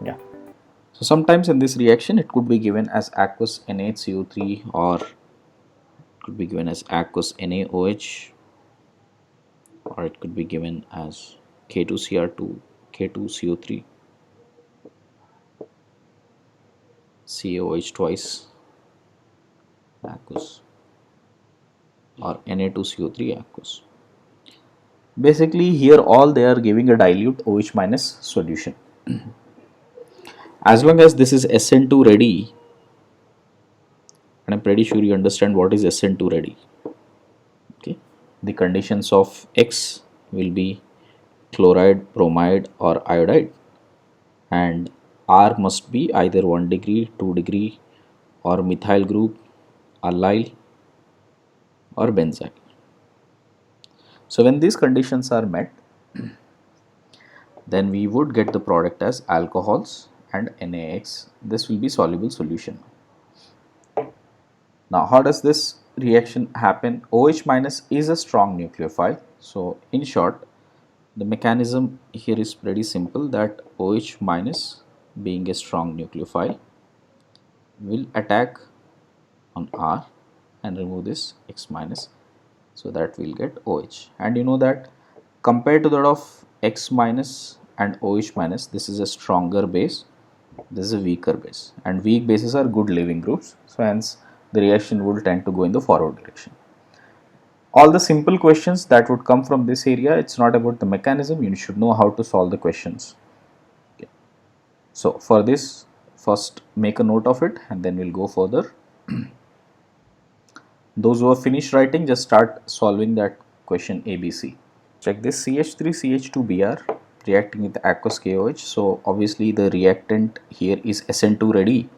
Yeah. So sometimes in this reaction it could be given as aqueous NaCO3 or could be given as aqueous NaOH, or it could be given as K2Cr2, K2CO3, CaOH twice aqueous, or Na2CO3 aqueous. Basically here all they are giving a dilute OH minus solution. As long as this is SN2 ready, and I'm pretty sure you understand what is SN2 ready. Okay, the conditions of X will be chloride, bromide, or iodide, and R must be either 1 degree, 2 degree, or methyl group, allyl, or benzyl. So when these conditions are met, then we would get the product as alcohols and NaX. This will be soluble solution. Now how does this reaction happen? OH minus is a strong nucleophile. So in short, the mechanism here is pretty simple, that OH minus, being a strong nucleophile, will attack on R and remove this X minus, so that we'll get OH. And you know that compared to that of X minus and OH minus, this is a stronger base, this is a weaker base, and weak bases are good leaving groups, so hence the reaction will tend to go in the forward direction. All the simple questions that would come from this area, it's not about the mechanism, you should know how to solve the questions. Okay. So for this, first make a note of it and then we'll go further. Those who have finished writing, just start solving that question ABC. Check this, CH3CH2Br reacting with aqueous KOH. So obviously the reactant here is SN2 ready.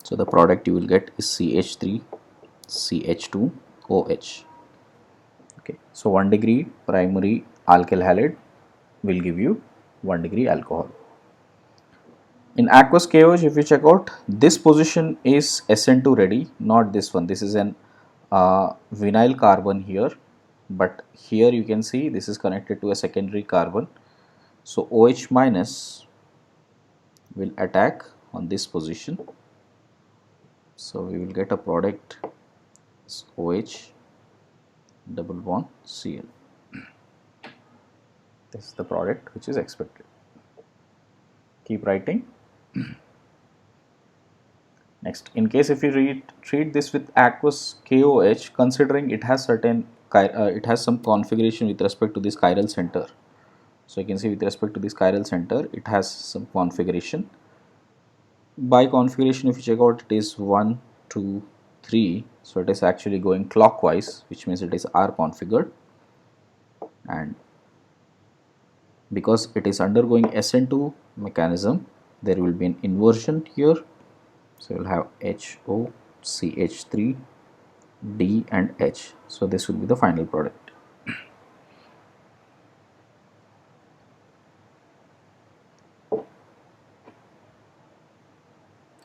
So the product you will get is CH3CH2OH. Okay, so 1 degree primary alkyl halide will give you 1 degree alcohol. In aqueous KOH, if you check out, this position is SN2 ready, not this one. This is an vinyl carbon here, but here you can see this is connected to a secondary carbon. So OH minus will attack on this position. So we will get a product OH double bond Cl. This is the product which is expected. Keep writing. Next, in case if you treat this with aqueous KOH, considering it has it has some configuration with respect to this chiral center. So you can see with respect to this chiral center, it has some configuration. By configuration, if you check out, it is 1, 2, 3. So it is actually going clockwise, which means it is R configured. And because it is undergoing SN2 mechanism, there will be an inversion here. So you'll have HO, CH3, D and H. So this will be the final product.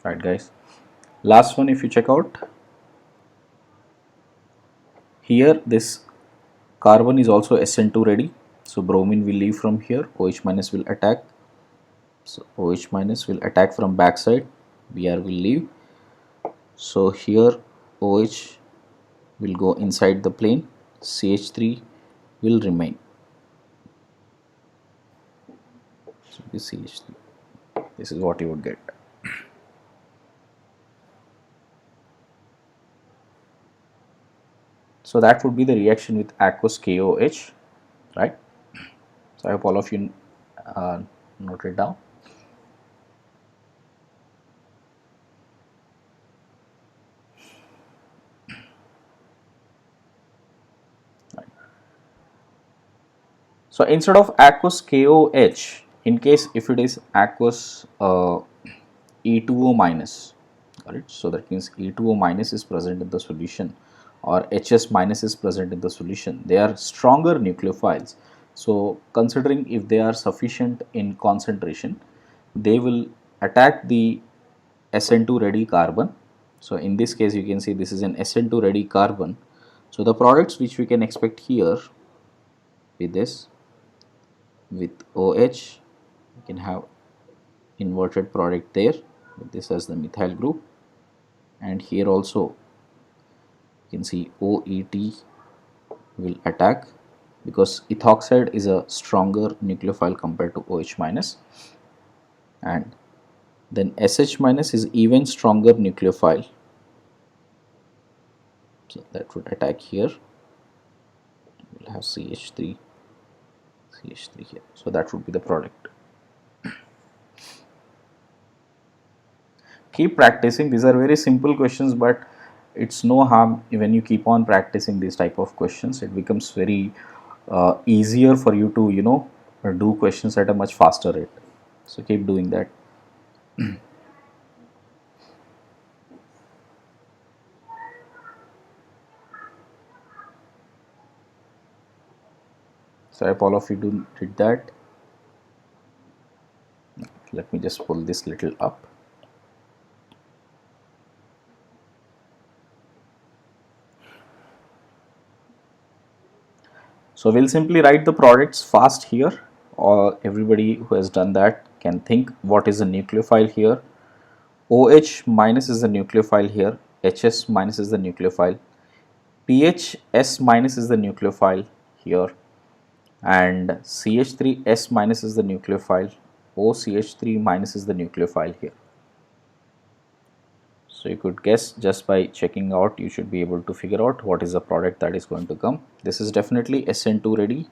Right guys, last one, if you check out, here this carbon is also SN2 ready. So bromine will leave from here, OH minus will attack. So OH minus will attack from backside, Br will leave. So here OH will go inside the plane, CH3 will remain. So this CH3, this is what you would get. So that would be the reaction with aqueous KOH, right? So I hope all of you note it down. Right. So instead of aqueous KOH, in case if it is aqueous E2O minus, got it? So that means E2O minus is present in the solution, or HS minus is present in the solution. They are stronger nucleophiles. So considering if they are sufficient in concentration, they will attack the SN2 ready carbon. So in this case you can see this is an SN2 ready carbon. So the products which we can expect here with this, with OH, we can have inverted product there with this as the methyl group, and here also you can see OET will attack because ethoxide is a stronger nucleophile compared to OH minus, and then SH minus is even stronger nucleophile, so that would attack here. We'll have CH3 here, so that would be the product. Keep practicing. These are very simple questions, but it's no harm when you keep on practicing these type of questions. It becomes very easier for you to do questions at a much faster rate, so keep doing that. So I hope all of you did that. Let me just pull this little up. So we'll simply write the products fast here, or everybody who has done that can think what is the nucleophile here. OH minus is the nucleophile here, HS minus is the nucleophile, PHS minus is the nucleophile here, and CH3S minus is the nucleophile, OCH3 minus is the nucleophile here. So you could guess just by checking out, you should be able to figure out what is the product that is going to come. This is definitely SN2 ready.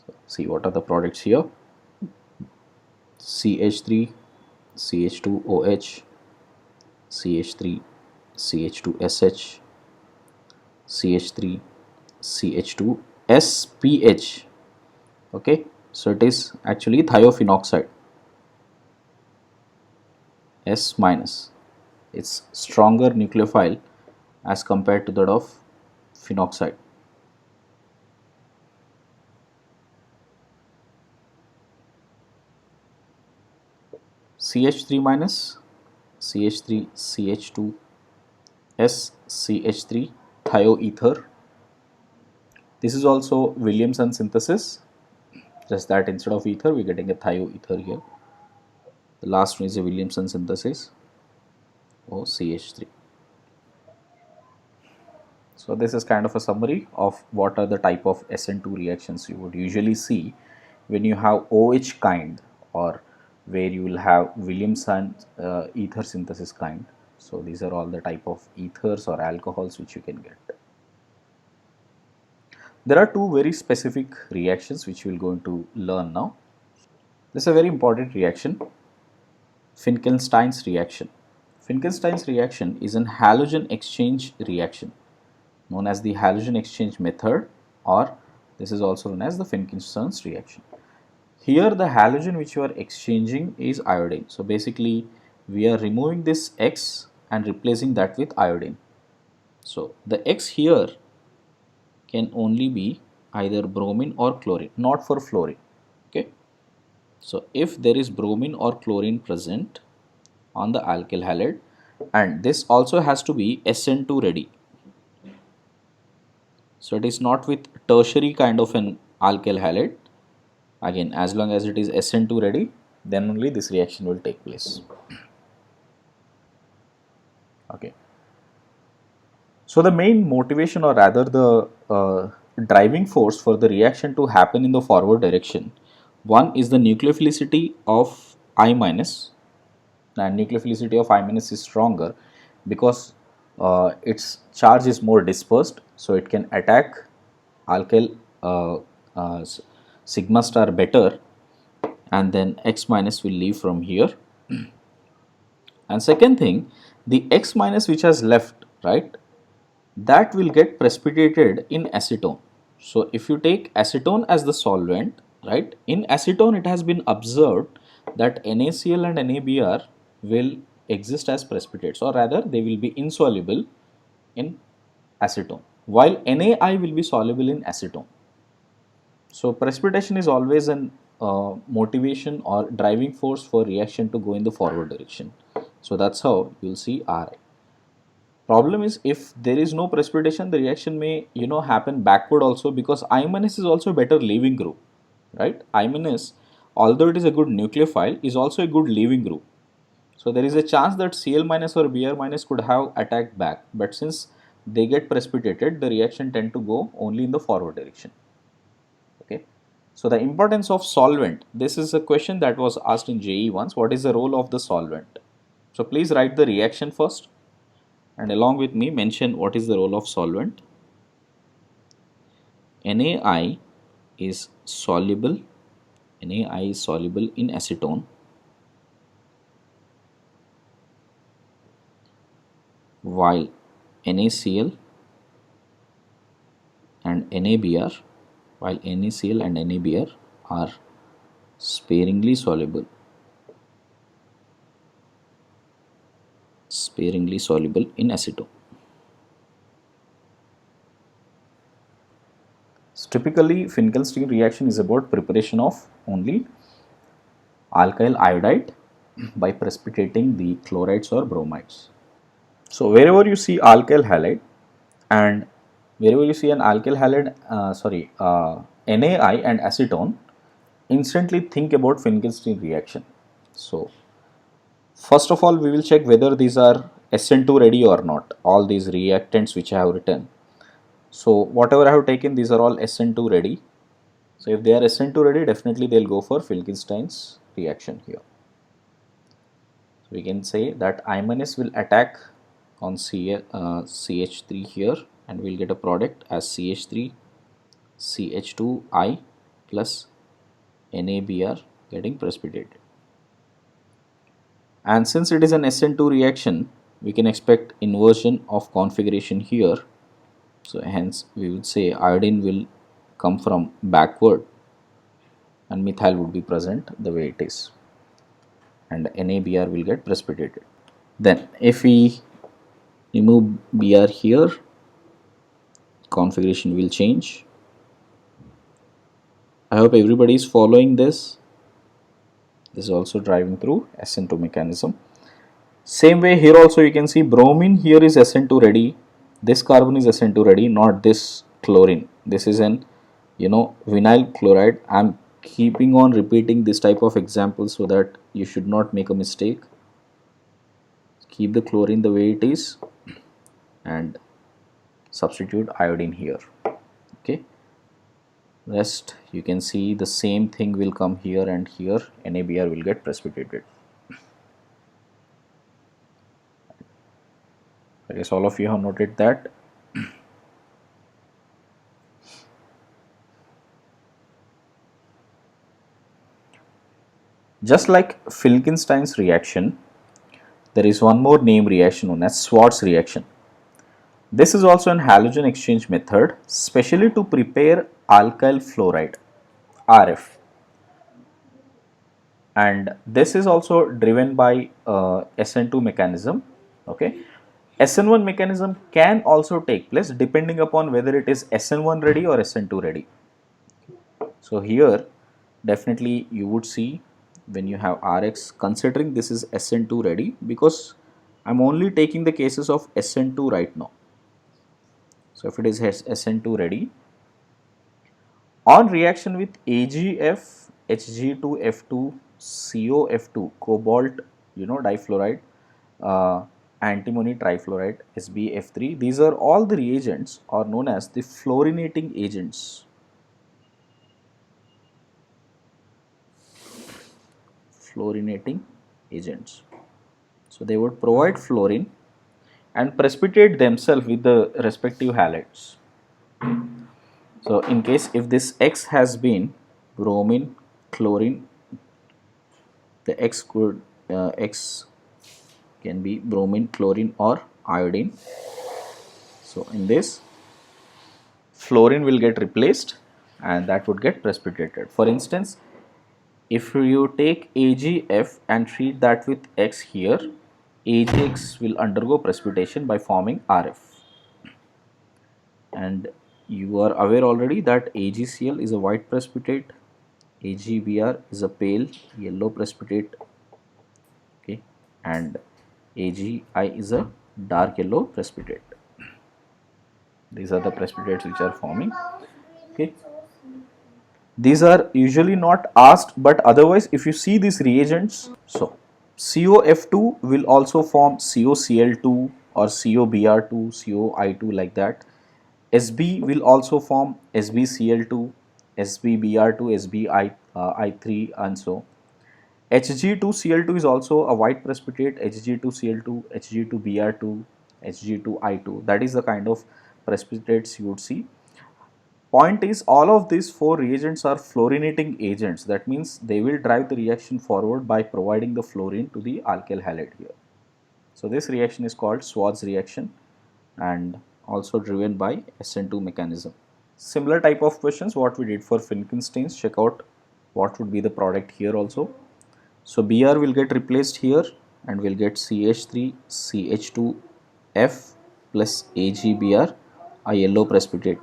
So see what are the products here. CH3, CH2OH, CH3, CH2SH, CH3, CH2SPH. Okay, so it is actually thiophenoxide, S minus. It's stronger nucleophile as compared to that of phenoxide. CH3 minus, CH3, CH2, SCH3, thioether. This is also Williamson synthesis, just that instead of ether we are getting a thioether here. The last one is a Williamson synthesis, OCH3. So this is kind of a summary of what are the type of SN2 reactions you would usually see when you have OH kind, or where you will have Williamson ether synthesis kind. So these are all the type of ethers or alcohols which you can get. There are two very specific reactions which we are going to learn now. This is a very important reaction, Finkelstein's reaction. Finkelstein's reaction is an halogen exchange reaction known as the halogen exchange method, or this is also known as the Finkelstein's reaction. Here the halogen which you are exchanging is iodine. So basically we are removing this X and replacing that with iodine. So the X here can only be either bromine or chlorine, not for fluorine. Okay. So if there is bromine or chlorine present on the alkyl halide, and this also has to be SN2 ready. So it is not with tertiary kind of an alkyl halide. Again, as long as it is SN2 ready, then only this reaction will take place. Okay. So the main motivation, or rather the driving force for the reaction to happen in the forward direction, one is the nucleophilicity of I minus, and nucleophilicity of I minus is stronger because its charge is more dispersed, so it can attack alkyl sigma star better, and then X minus will leave from here. And second thing, the X minus which has left, right, that will get precipitated in acetone. So if you take acetone as the solvent, right, in acetone it has been observed that NaCl and NaBr will exist as precipitates, or rather they will be insoluble in acetone, while NaI will be soluble in acetone. So precipitation is always an motivation or driving force for reaction to go in the forward direction. So that's how you'll see Ri. Problem is, if there is no precipitation, the reaction may happen backward also, because I minus is also a better leaving group, right? I minus, although it is a good nucleophile, is also a good leaving group. So there is a chance that Cl minus or Br minus could have attacked back, but since they get precipitated, the reaction tend to go only in the forward direction. Okay. So the importance of solvent. This is a question that was asked in JE once. What is the role of the solvent? So please write the reaction first, and along with me mention what is the role of solvent. NaI is soluble. NaI is soluble in acetone, while NaCl and NaBr, while NaCl and NaBr are sparingly soluble in acetone. So typically, Finkelstein reaction is about preparation of only alkyl iodide by precipitating the chlorides or bromides. So wherever you see alkyl halide, and wherever you see an alkyl halide, NaI and acetone, instantly think about Finkelstein reaction. So first of all, we will check whether these are SN2 ready or not, all these reactants which I have written. So whatever I have taken, these are all SN2 ready. So if they are SN2 ready, definitely they will go for Finkelstein's reaction here. So we can say that I minus will attack on CH3 here, and we will get a product as CH3 CH2I plus NaBr getting precipitated. And since it is an SN2 reaction, we can expect inversion of configuration here. So hence we would say iodine will come from backward and methyl would be present the way it is, and NaBr will get precipitated. Then if we remove Br here, configuration will change. I hope everybody is following this. This is also driving through SN2 mechanism. Same way here also you can see bromine here is SN2 ready. This carbon is SN2 ready, not this chlorine. This is an vinyl chloride. I am keeping on repeating this type of example so that you should not make a mistake. Keep the chlorine the way it is and substitute iodine here. Okay. Rest you can see the same thing will come here, and here NaBr will get precipitated. I guess all of you have noted that. Just like Finkelstein's reaction, there is one more name reaction known as Schwarz reaction. This is also an halogen exchange method, specially to prepare alkyl fluoride, RF. And this is also driven by SN2 mechanism. Okay. SN1 mechanism can also take place depending upon whether it is SN1 ready or SN2 ready. So here definitely you would see when you have Rx, considering this is SN2 ready, because I'm only taking the cases of SN2 right now. So if it is SN2 ready, on reaction with AgF, Hg2F2, COF2, cobalt, difluoride, antimony trifluoride, SbF3, these are all the reagents are known as the fluorinating agents. Fluorinating agents. So they would provide fluorine and precipitate themselves with the respective halides. So in case if this X has been bromine, chlorine, the X can be bromine, chlorine or iodine. So in this, fluorine will get replaced and that would get precipitated. For instance, if you take AgF and treat that with X here, AgX will undergo precipitation by forming RF. And you are aware already that AgCl is a white precipitate, AgBr is a pale yellow precipitate, okay, and AgI is a dark yellow precipitate. These are the precipitates which are forming. Okay. These are usually not asked, but otherwise if you see these reagents, so COF2 will also form COCl2 or COBr2, COI2 like that. SB will also form SbCl2, SbBr2, SbI3 and so. Hg2Cl2 is also a white precipitate, Hg2Cl2, Hg2Br2, Hg2I2. That is the kind of precipitates you would see. Point is, all of these four reagents are fluorinating agents. That means they will drive the reaction forward by providing the fluorine to the alkyl halide here. So this reaction is called Schwarz reaction and also driven by SN2 mechanism. Similar type of questions what we did for Finkelstein's, check out what would be the product here also. So Br will get replaced here and we'll get CH3 CH2F plus AgBr, a yellow precipitate.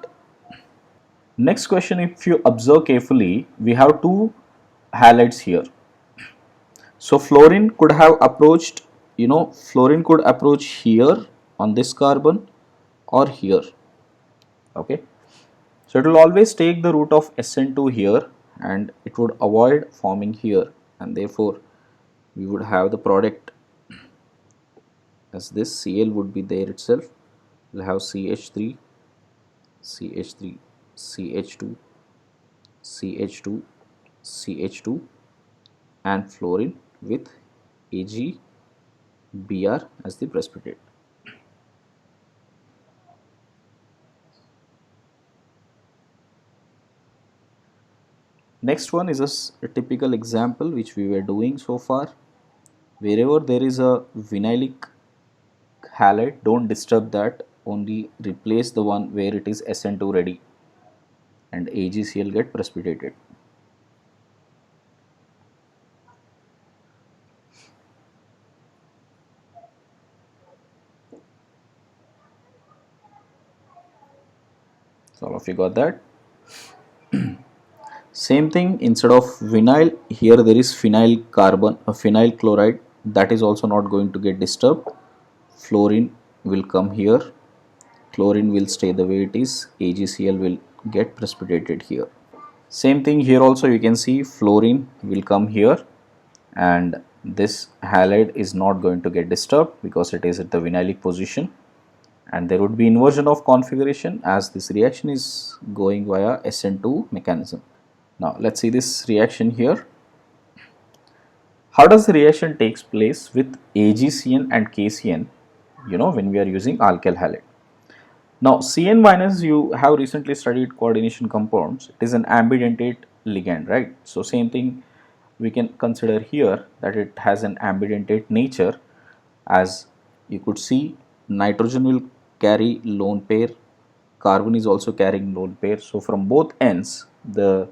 Next question, if you observe carefully, we have two halides here. So fluorine could have approached, fluorine could approach here on this carbon or here. Okay. So it will always take the root of SN2 here and it would avoid forming here, and therefore we would have the product as this. Cl would be there itself. We'll have CH3, CH3, CH2, CH2, CH2 and fluorine with AgBr as the precipitate. Next one is a typical example which we were doing so far. Wherever there is a vinylic halide, don't disturb that, only replace the one where it is SN2 ready and AgCl get precipitated. So all of you got that. Same thing, instead of vinyl, here there is phenyl carbon, a phenyl chloride, that is also not going to get disturbed. Fluorine will come here, chlorine will stay the way it is, AgCl will get precipitated here. Same thing here also, you can see fluorine will come here and this halide is not going to get disturbed because it is at the vinylic position, and there would be inversion of configuration as this reaction is going via SN2 mechanism. Now let's see this reaction here. How does the reaction takes place with AgCN and KCN, when we are using alkyl halide? Now Cn minus, you have recently studied coordination compounds, it is an ambidentate ligand, right? So same thing we can consider here, that it has an ambidentate nature. As you could see, nitrogen will carry lone pair, carbon is also carrying lone pair, so from both ends the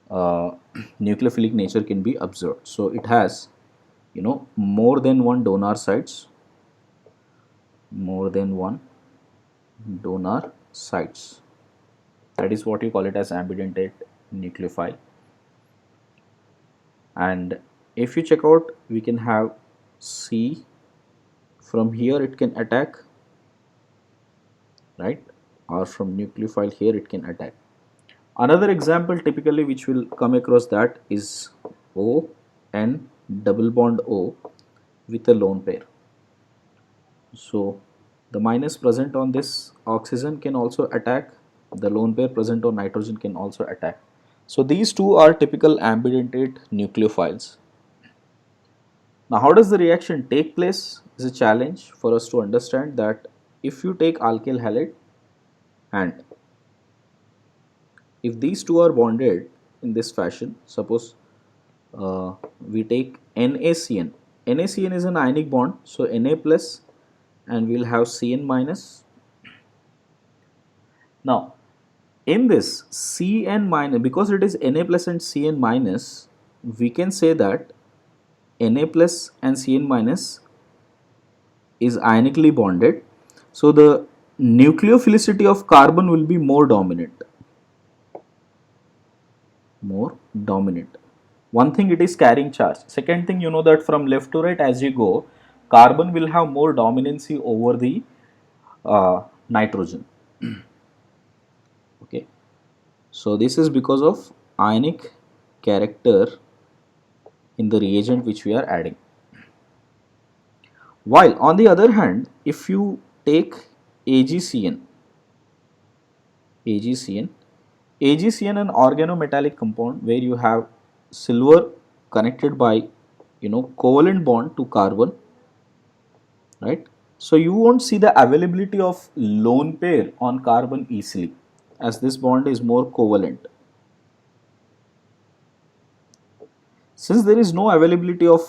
nucleophilic nature can be observed. So it has more than one donor sites, that is what you call it as ambidentate nucleophile. And if you check out, we can have C, from here it can attack, right, or from nucleophile here it can attack. Another example typically which will come across that is O N double bond O with a lone pair. So the minus present on this oxygen can also attack, the lone pair present on nitrogen can also attack. So these two are typical ambidentate nucleophiles. Now how does the reaction take place is a challenge for us to understand. That if you take alkyl halide and if these two are bonded in this fashion, suppose we take NaCN. NaCN is an ionic bond, so Na plus and we'll have Cn minus. Now in this Cn minus, because it is Na plus and Cn minus, we can say that Na plus and Cn minus is ionically bonded, so the nucleophilicity of carbon will be more dominant. One thing, it is carrying charge. Second thing, that from left to right as you go, carbon will have more dominancy over the nitrogen. Okay, so this is because of ionic character in the reagent which we are adding. While on the other hand, if you take AgCN, AgCN, AgCN an organometallic compound where you have silver connected by covalent bond to carbon, right? So you won't see the availability of lone pair on carbon easily, as this bond is more covalent. Since there is no availability of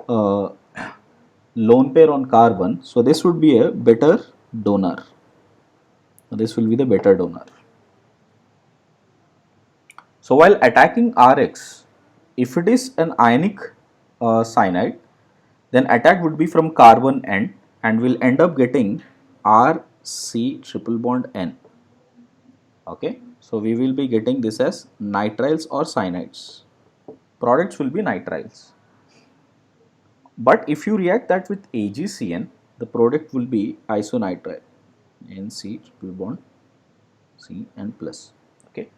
uh, lone pair on carbon, so this would be a better donor. This will be the better donor. So while attacking Rx, if it is an ionic cyanide, then attack would be from carbon end and will end up getting RC triple bond N. Okay, so we will be getting this as nitriles or cyanides. Products will be nitriles. But if you react that with AgCN, the product will be isonitrile, NC triple bond CN plus. Okay,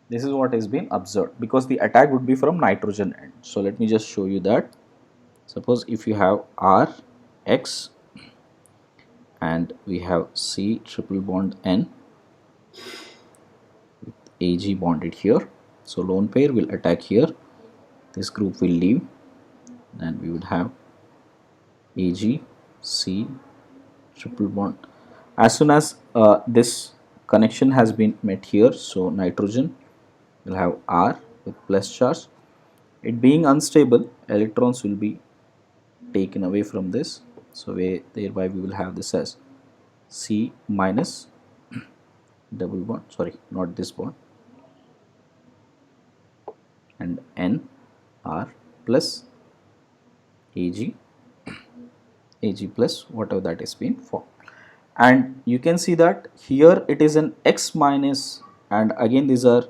this is what has been observed because the attack would be from nitrogen end. So let me just show you that. Suppose if you have RX and we have C triple bond N with Ag bonded here. So lone pair will attack here. This group will leave and we would have Ag C triple bond. As soon as this connection has been met here, so nitrogen will have R with plus charge. It being unstable, electrons will be taken away from this, so thereby we will have this as C minus double bond, sorry, not this bond, and N R plus Ag plus whatever that is being formed. And you can see that here it is an X minus, and again these are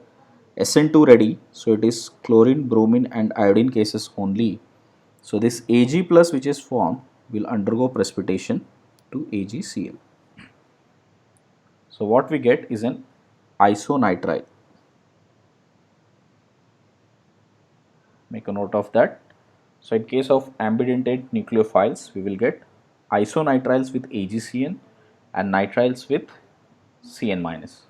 SN2 ready, so it is chlorine, bromine and iodine cases only. So this Ag plus which is formed will undergo precipitation to AgCl. So what we get is an isonitrile. Make a note of that. So in case of ambidentate nucleophiles, we will get isonitriles with AgCN and nitriles with Cn minus.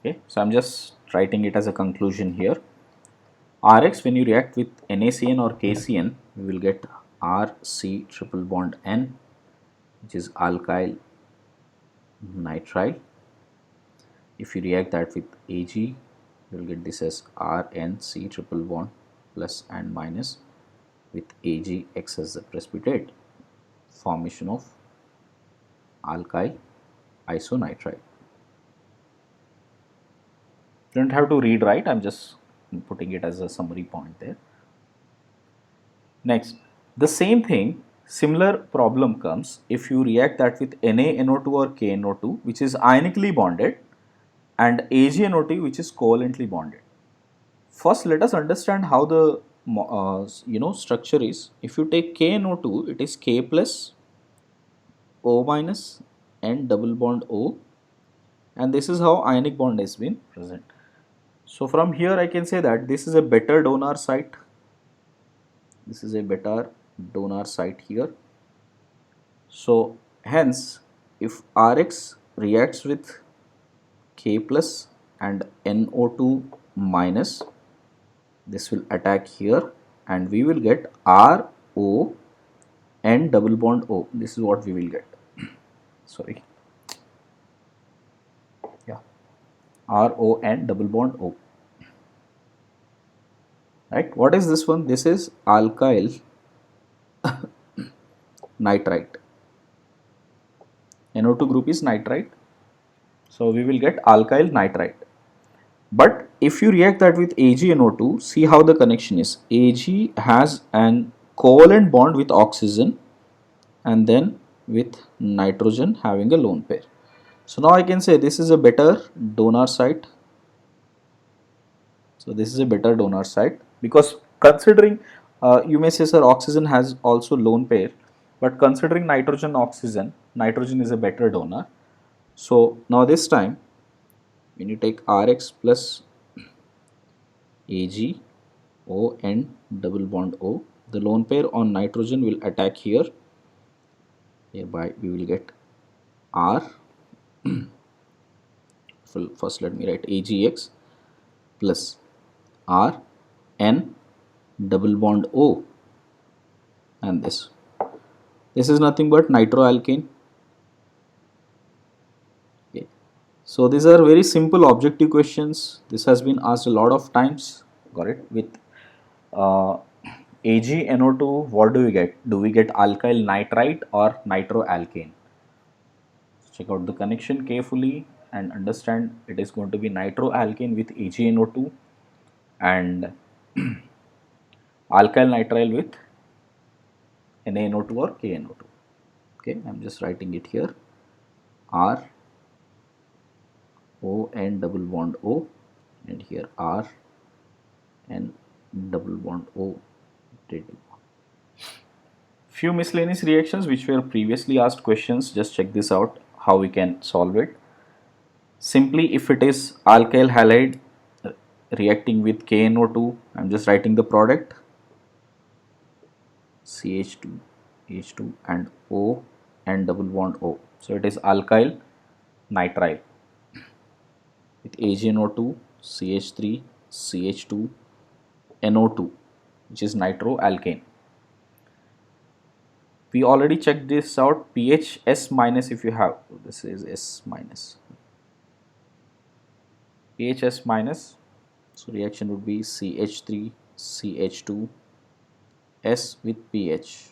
Okay, so I'm just writing it as a conclusion here. Rx, when you react with NaCN or KCN, we will get Rc triple bond N, which is alkyl nitrile. If you react that with Ag, you will get this as RNC triple bond plus and minus with AgX as the precipitate, formation of alkyl isonitrile. You don't have to read, right? I'm just putting it as a summary point there. Next, the same thing, similar problem comes if you react that with NaNO2 or KNO2, which is ionically bonded, and AgNO2, which is covalently bonded. First, let us understand how the structure is. If you take KNO2, it is K plus O minus N double bond O, and this is how ionic bond has been present. So from here I can say that this is a better donor site. This is a better donor site here. So hence, if Rx reacts with K plus and NO2 minus, this will attack here and we will get RO N double bond O. This is what we will get. Sorry. Yeah. RON double bond O. Right? What is this one? This is alkyl nitrite. NO2 group is nitrite. So we will get alkyl nitrite. But if you react that with AgNO2, see how the connection is. Ag has an covalent bond with oxygen and then with nitrogen having a lone pair. So now I can say this is a better donor site. So this is a better donor site because considering you may say sir oxygen has also lone pair, but considering nitrogen oxygen, nitrogen is a better donor. So now this time when you take Rx plus Ag O and double bond O, the lone pair on nitrogen will attack here. Hereby we will get R. First let me write AgX plus R N double bond O, and this is nothing but nitroalkane. Okay. So these are very simple objective questions. This has been asked a lot of times. Got it? With AgNO2, what do we get? Do we get alkyl nitrite or nitroalkane? Check out the connection carefully and understand it is going to be nitroalkane with AgNO2 and alkyl nitrile with NaNO2 or KNO2. Okay, I'm just writing it here. R O N double bond O, and here R N double bond O. Few miscellaneous reactions which were previously asked questions. Just check this out how we can solve it. Simply if it is alkyl halide reacting with KNO2, I'm just writing the product CH2 H2 and O and double bond O. So it is alkyl nitrile with AgNO2 CH3 CH2 NO2, which is nitroalkane. We already checked this out. pH S minus if you have, this is S minus. pH S minus, so reaction would be CH3 CH2 S with pH.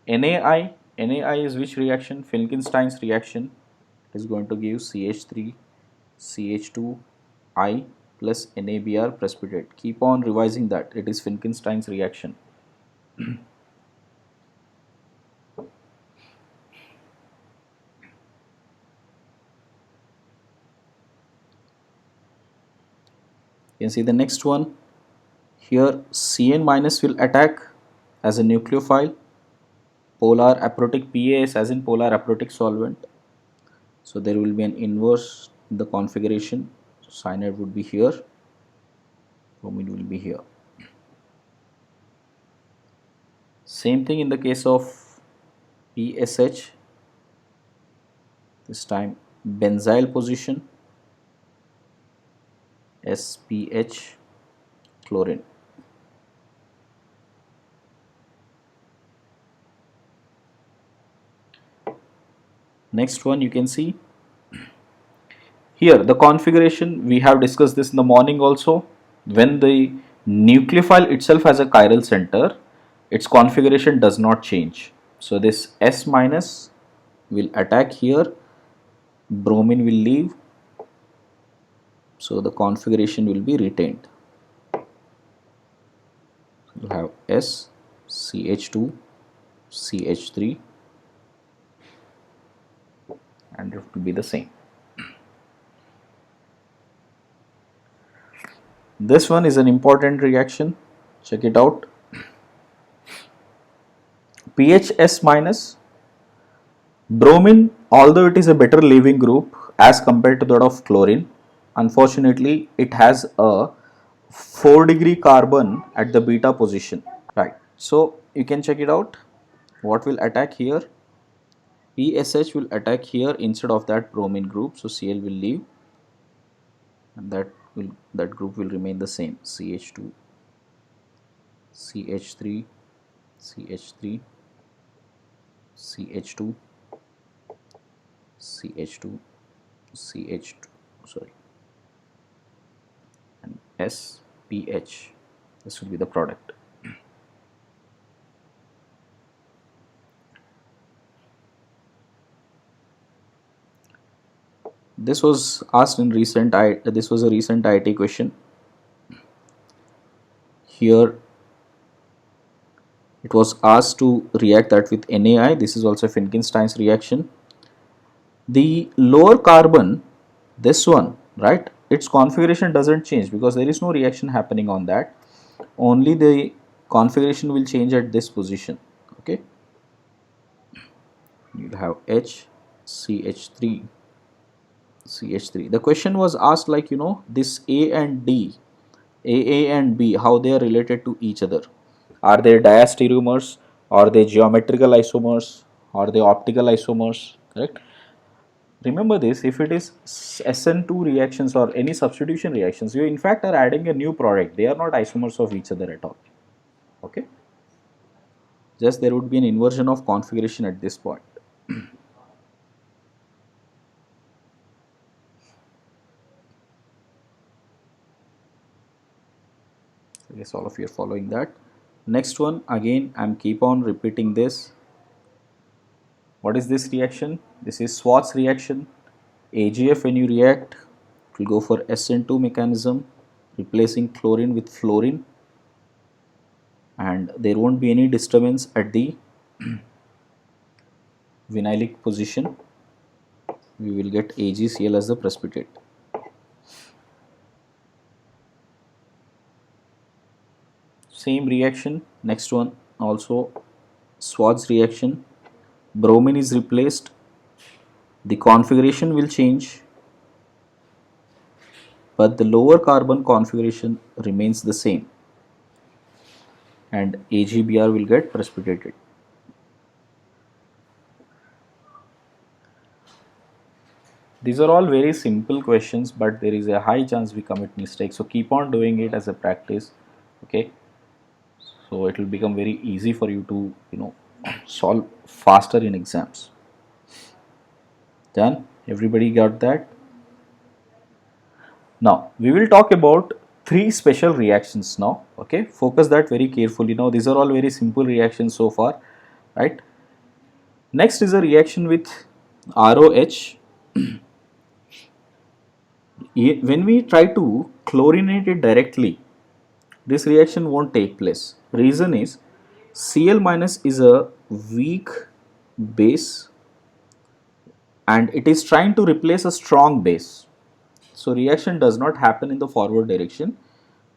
NaI is which reaction? Finkelstein's reaction. It is going to give CH3 CH2I plus NaBr precipitate. Keep on revising that. It is Finkelstein's reaction. You can see the next one. Here Cn minus will attack as a nucleophile. Polar aprotic PAS as in polar aprotic solvent. So there will be an inverse in the configuration. So cyanide would be here, bromine will be here. Same thing in the case of PSH. This time benzyl position, SPH chlorine. Next one you can see here the configuration. We have discussed this in the morning also. When the nucleophile itself has a chiral center, its configuration does not change. So this S minus will attack here, bromine will leave, so the configuration will be retained. You have S, CH2, CH3, and it will be the same. This one is an important reaction. Check it out. pH S minus, bromine, although it is a better leaving group as compared to that of chlorine, unfortunately it has a 4-degree carbon at the beta position, right? So you can check it out. What will attack here? PSH will attack here instead of that bromine group, so Cl will leave and that group will remain the same, CH2 CH3 CH3 CH2 CH2 CH2 sorry and SPH. This will be the product. This was asked in recent this was a recent IIT question. Here It was asked to react that with NaI. This is also Finkelstein's reaction. The lower carbon, this one, right, its configuration doesn't change because there is no reaction happening on that. Only the configuration will change at this position. Okay, you'll have HCH3. CH3. The question was asked like, this A and D, AA and B, how they are related to each other. Are they diastereomers? Are they geometrical isomers? Are they optical isomers? Correct. Remember this, if it is SN2 reactions or any substitution reactions, you in fact are adding a new product. They are not isomers of each other at all. Okay. Just there would be an inversion of configuration at this point. I guess all of you are following that. Next one, again I'm keep on repeating this. What is this reaction? This is Schwarz reaction. AgF, when you react, it will go for SN2 mechanism, replacing chlorine with fluorine, and there won't be any disturbance at the vinylic position. We will get AgCl as the precipitate. Same reaction, next one also Schwarz reaction. Bromine is replaced, the configuration will change, but the lower carbon configuration remains the same, and AgBr will get precipitated. These are all very simple questions, but there is a high chance we commit mistakes, so keep on doing it as a practice. Okay, so it will become very easy for you to solve faster in exams. Done? Everybody got that? Now we will talk about three special reactions now. Okay, focus that very carefully. Now these are all very simple reactions so far, right? Next is a reaction with ROH. When we try to chlorinate it directly, this reaction won't take place. Reason is Cl minus is a weak base and it is trying to replace a strong base. So reaction does not happen in the forward direction,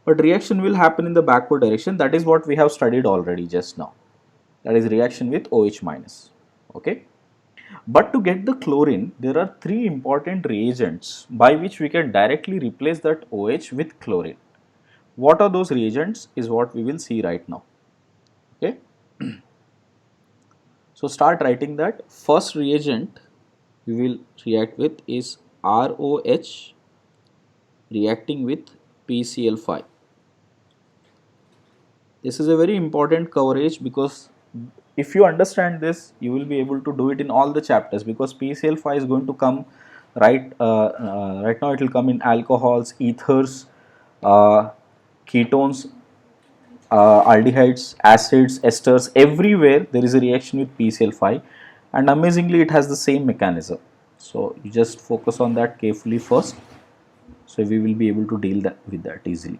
but reaction will happen in the backward direction. That is what we have studied already just now. That is reaction with OH minus. Okay. But to get the chlorine, there are three important reagents by which we can directly replace that OH with chlorine. What are those reagents is what we will see right now. Okay. So start writing that. First reagent we will react with is ROH reacting with PCl5. This is a very important coverage because if you understand this, you will be able to do it in all the chapters, because PCl5 is going to come right now. It will come in alcohols, ethers, ketones, aldehydes, acids, esters. Everywhere there is a reaction with PCl5, and amazingly it has the same mechanism. So you just focus on that carefully first, so we will be able to deal with that easily,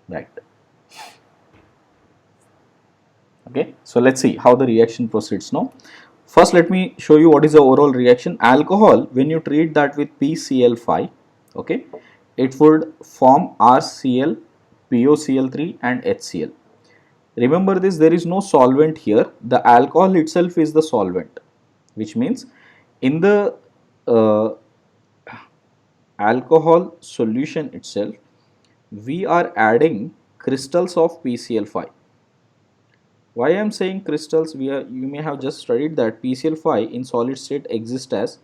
right? Okay, so let's see how the reaction proceeds now. First, let me show you what is the overall reaction. Alcohol, when you treat that with PCl5, okay, it would form RCl, POCl3 and HCl. Remember this, there is no solvent here. The alcohol itself is the solvent, which means in the alcohol solution itself, we are adding crystals of PCl5. Why I am saying crystals? You may have just studied that PCl5 in solid state exists as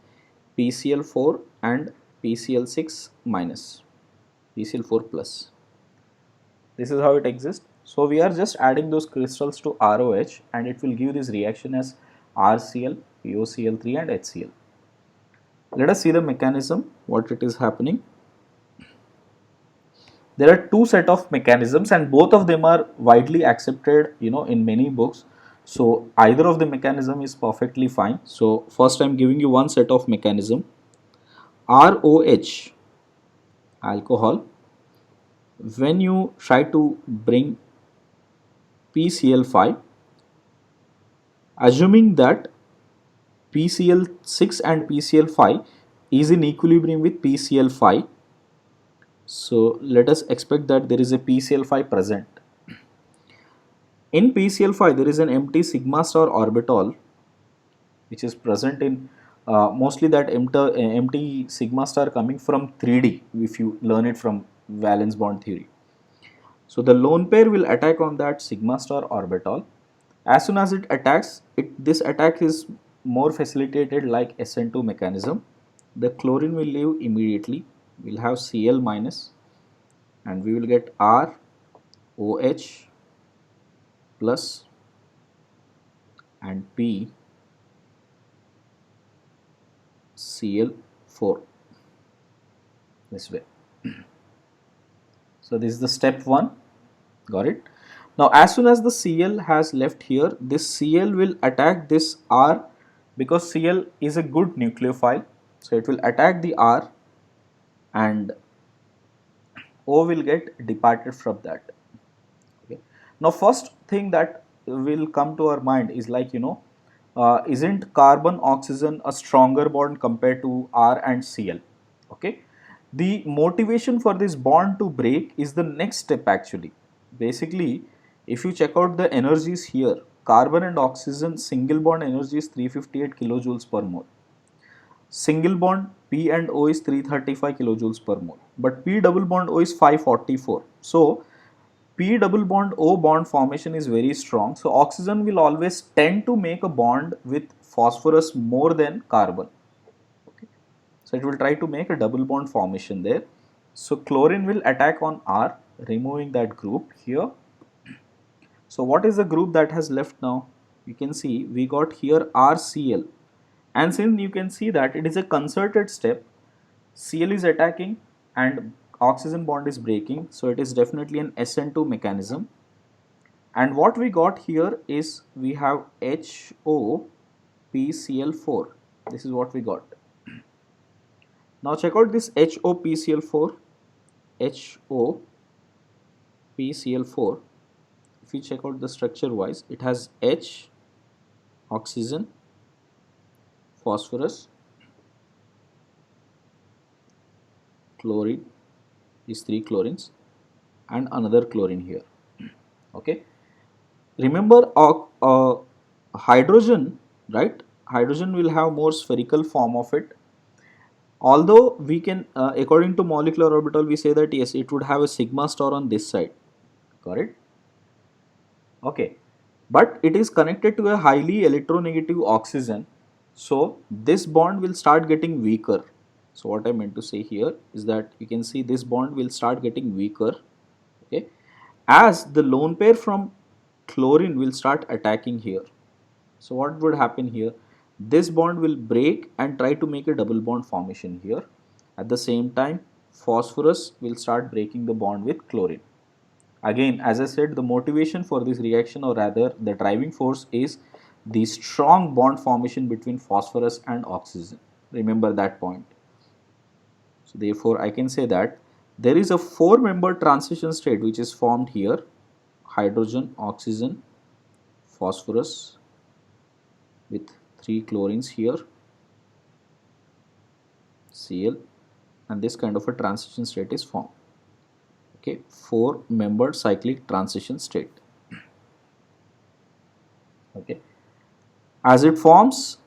PCl4 and PCl6 minus, PCl4 plus. This is how it exists. So we are just adding those crystals to ROH and it will give this reaction as RCl, POCl3 and HCl. Let us see the mechanism, what it is happening. There are two set of mechanisms and both of them are widely accepted in many books. So either of the mechanism is perfectly fine. So first I am giving you one set of mechanism. ROH, alcohol, when you try to bring PCl5, assuming that PCl6 and PCl5 is in equilibrium with PCl5. So let us expect that there is a PCl5 present. In PCl5 there is an empty sigma star orbital which is present in mostly that empty sigma star coming from 3D if you learn it from valence bond theory. So the lone pair will attack on that sigma star orbital. As soon as it attacks, this attack is more facilitated like SN2 mechanism. The chlorine will leave immediately. We'll have Cl minus and we will get R, OH plus and P, Cl4 this way. So this is the step 1, got it. Now as soon as the Cl has left here, this Cl will attack this R because Cl is a good nucleophile. So it will attack the R and O will get departed from that. Okay. Now first thing that will come to our mind is like, isn't carbon oxygen a stronger bond compared to R and Cl? Okay. The motivation for this bond to break is the next step actually. Basically, if you check out the energies here, carbon and oxygen single bond energy is 358 kilojoules per mole. Single bond P and O is 335 kilojoules per mole, but P double bond O is 544. So P double bond O bond formation is very strong. So oxygen will always tend to make a bond with phosphorus more than carbon. Okay. So it will try to make a double bond formation there. So chlorine will attack on R, removing that group here. So what is the group that has left now? You can see we got here RCl, and since you can see that it is a concerted step, Cl is attacking and oxygen bond is breaking, so it is definitely an SN2 mechanism. And what we got here is we have HOPCl4. This is what we got. Now check out this HOPCl4. HOPCl4. If you check out the structure wise, it has H, oxygen, phosphorus, chlorine, these 3 chlorines, and another chlorine here. Okay. Remember hydrogen, right? Hydrogen will have more spherical form of it. Although we can, according to molecular orbital, we say that yes, it would have a sigma star on this side. Got it? Okay. But it is connected to a highly electronegative oxygen. So this bond will start getting weaker. So what I meant to say here is that you can see this bond will start getting weaker. Okay. As the lone pair from chlorine will start attacking here. So what would happen here? This bond will break and try to make a double bond formation here. At the same time, phosphorus will start breaking the bond with chlorine. Again, as I said, the motivation for this reaction, or rather the driving force, is the strong bond formation between phosphorus and oxygen. Remember that point. So therefore, I can say that there is a 4-member transition state which is formed here: hydrogen, oxygen, phosphorus with 3 chlorines here, Cl, and this kind of a transition state is formed. Okay, 4-membered cyclic transition state. Okay, as it forms,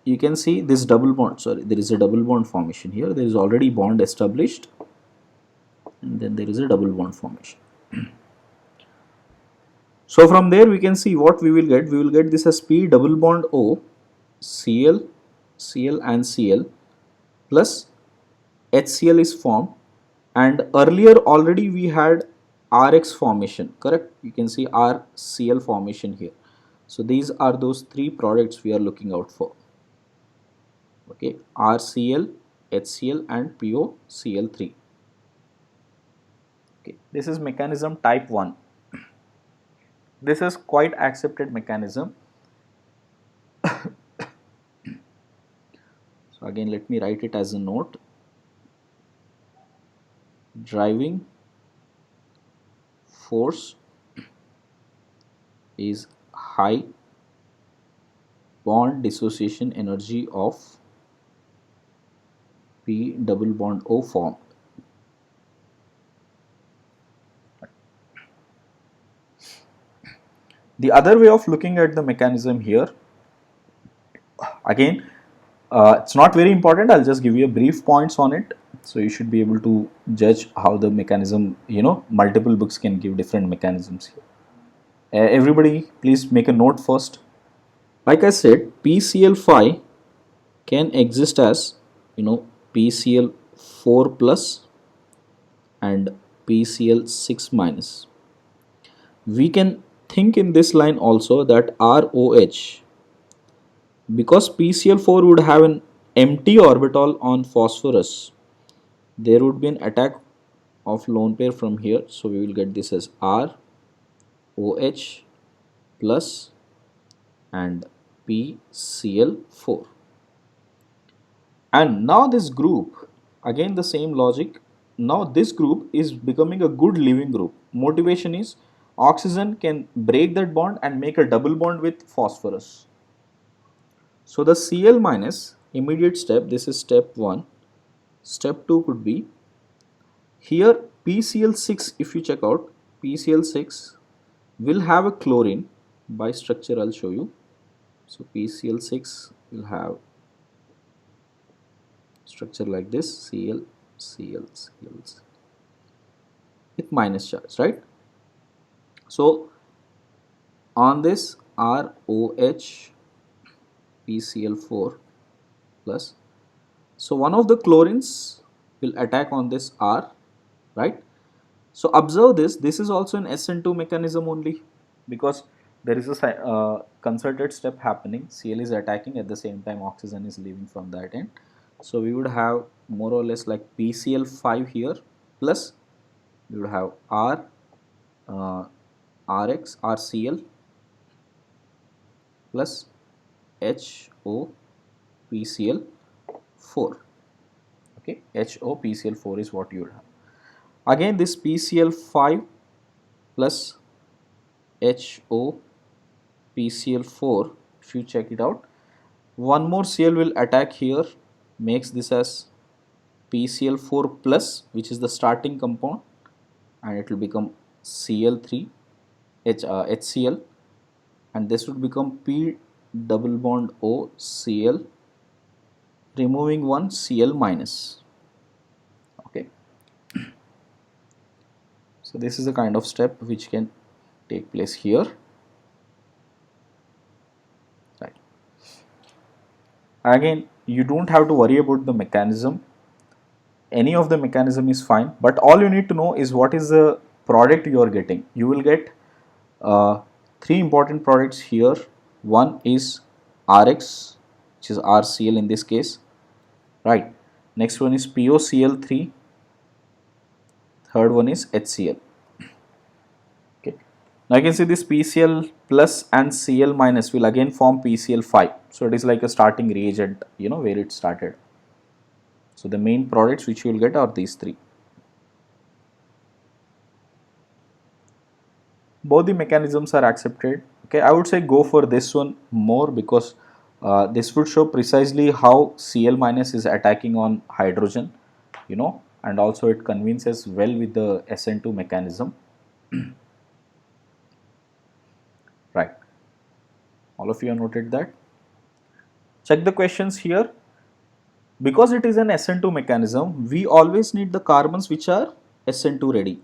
you can see this double bond. Sorry, there is a double bond formation here. There is already bond established, and then there is a double bond formation. So from there we can see what we will get. We will get this as P double bond O, Cl, Cl and Cl plus HCl is formed, and earlier already we had RX formation, correct? You can see RCl formation here. So these are those 3 products we are looking out for. Okay, RCl, HCl and POCl3. Okay, this is mechanism type 1. This is quite accepted mechanism. So again, let me write it as a note. Driving force is high bond dissociation energy of P double bond O formed. The other way of looking at the mechanism here, again, it's not very important. I'll just give you a brief points on it, so you should be able to judge how the mechanism. Multiple books can give different mechanisms here. Everybody, please make a note first. Like I said, PCl5 can exist as PCl4 plus and PCl6 minus. We can think in this line also that ROH, because PCl4 would have an empty orbital on phosphorus, there would be an attack of lone pair from here, so we will get this as ROH plus and PCl4. And now this group, again the same logic, now this group is becoming a good leaving group. Motivation is oxygen can break that bond and make a double bond with phosphorus. So the Cl minus, immediate step, this is step 1. Step 2 could be, here PCl6, if you check out, PCl6 will have a chlorine. By structure I'll show you. So PCl6 will have structure like this, Cl, Cl, Cl with minus charge, right? So on this ROH PCl4 plus, so one of the chlorines will attack on this R, right? So observe this is also an SN2 mechanism only, because there is a concerted step happening. Cl is attacking, at the same time oxygen is leaving from that end. So we would have more or less like PCl5 here, plus we would have RX, RCl plus HOPCl4. Okay, HOPCl4 is what you would have. Again this PCl5 plus HOPCl4, if you check it out, one more Cl will attack here, makes this as PCl4 plus, which is the starting compound, and it will become Cl3 HCl, and this would become P double bond O Cl, removing one Cl minus. Okay, so this is the kind of step which can take place here, right? Again, you don't have to worry about the mechanism. Any of the mechanism is fine, but all you need to know is what is the product you are getting. You will get three important products here. One is RX, which is RCl in this case, right? Next one is POCl3, third one is HCl. Okay, now you can see this PCl plus and Cl minus will again form PCl5, so it is like a starting reagent, where it started. So the main products which you will get are these three. Both the mechanisms are accepted. Okay, I would say go for this one more, because this would show precisely how Cl minus is attacking on hydrogen, and also it convinces well with the SN2 mechanism. Right, all of you have noted that. Check the questions here. Because it is an SN2 mechanism, we always need the carbons which are SN2 ready.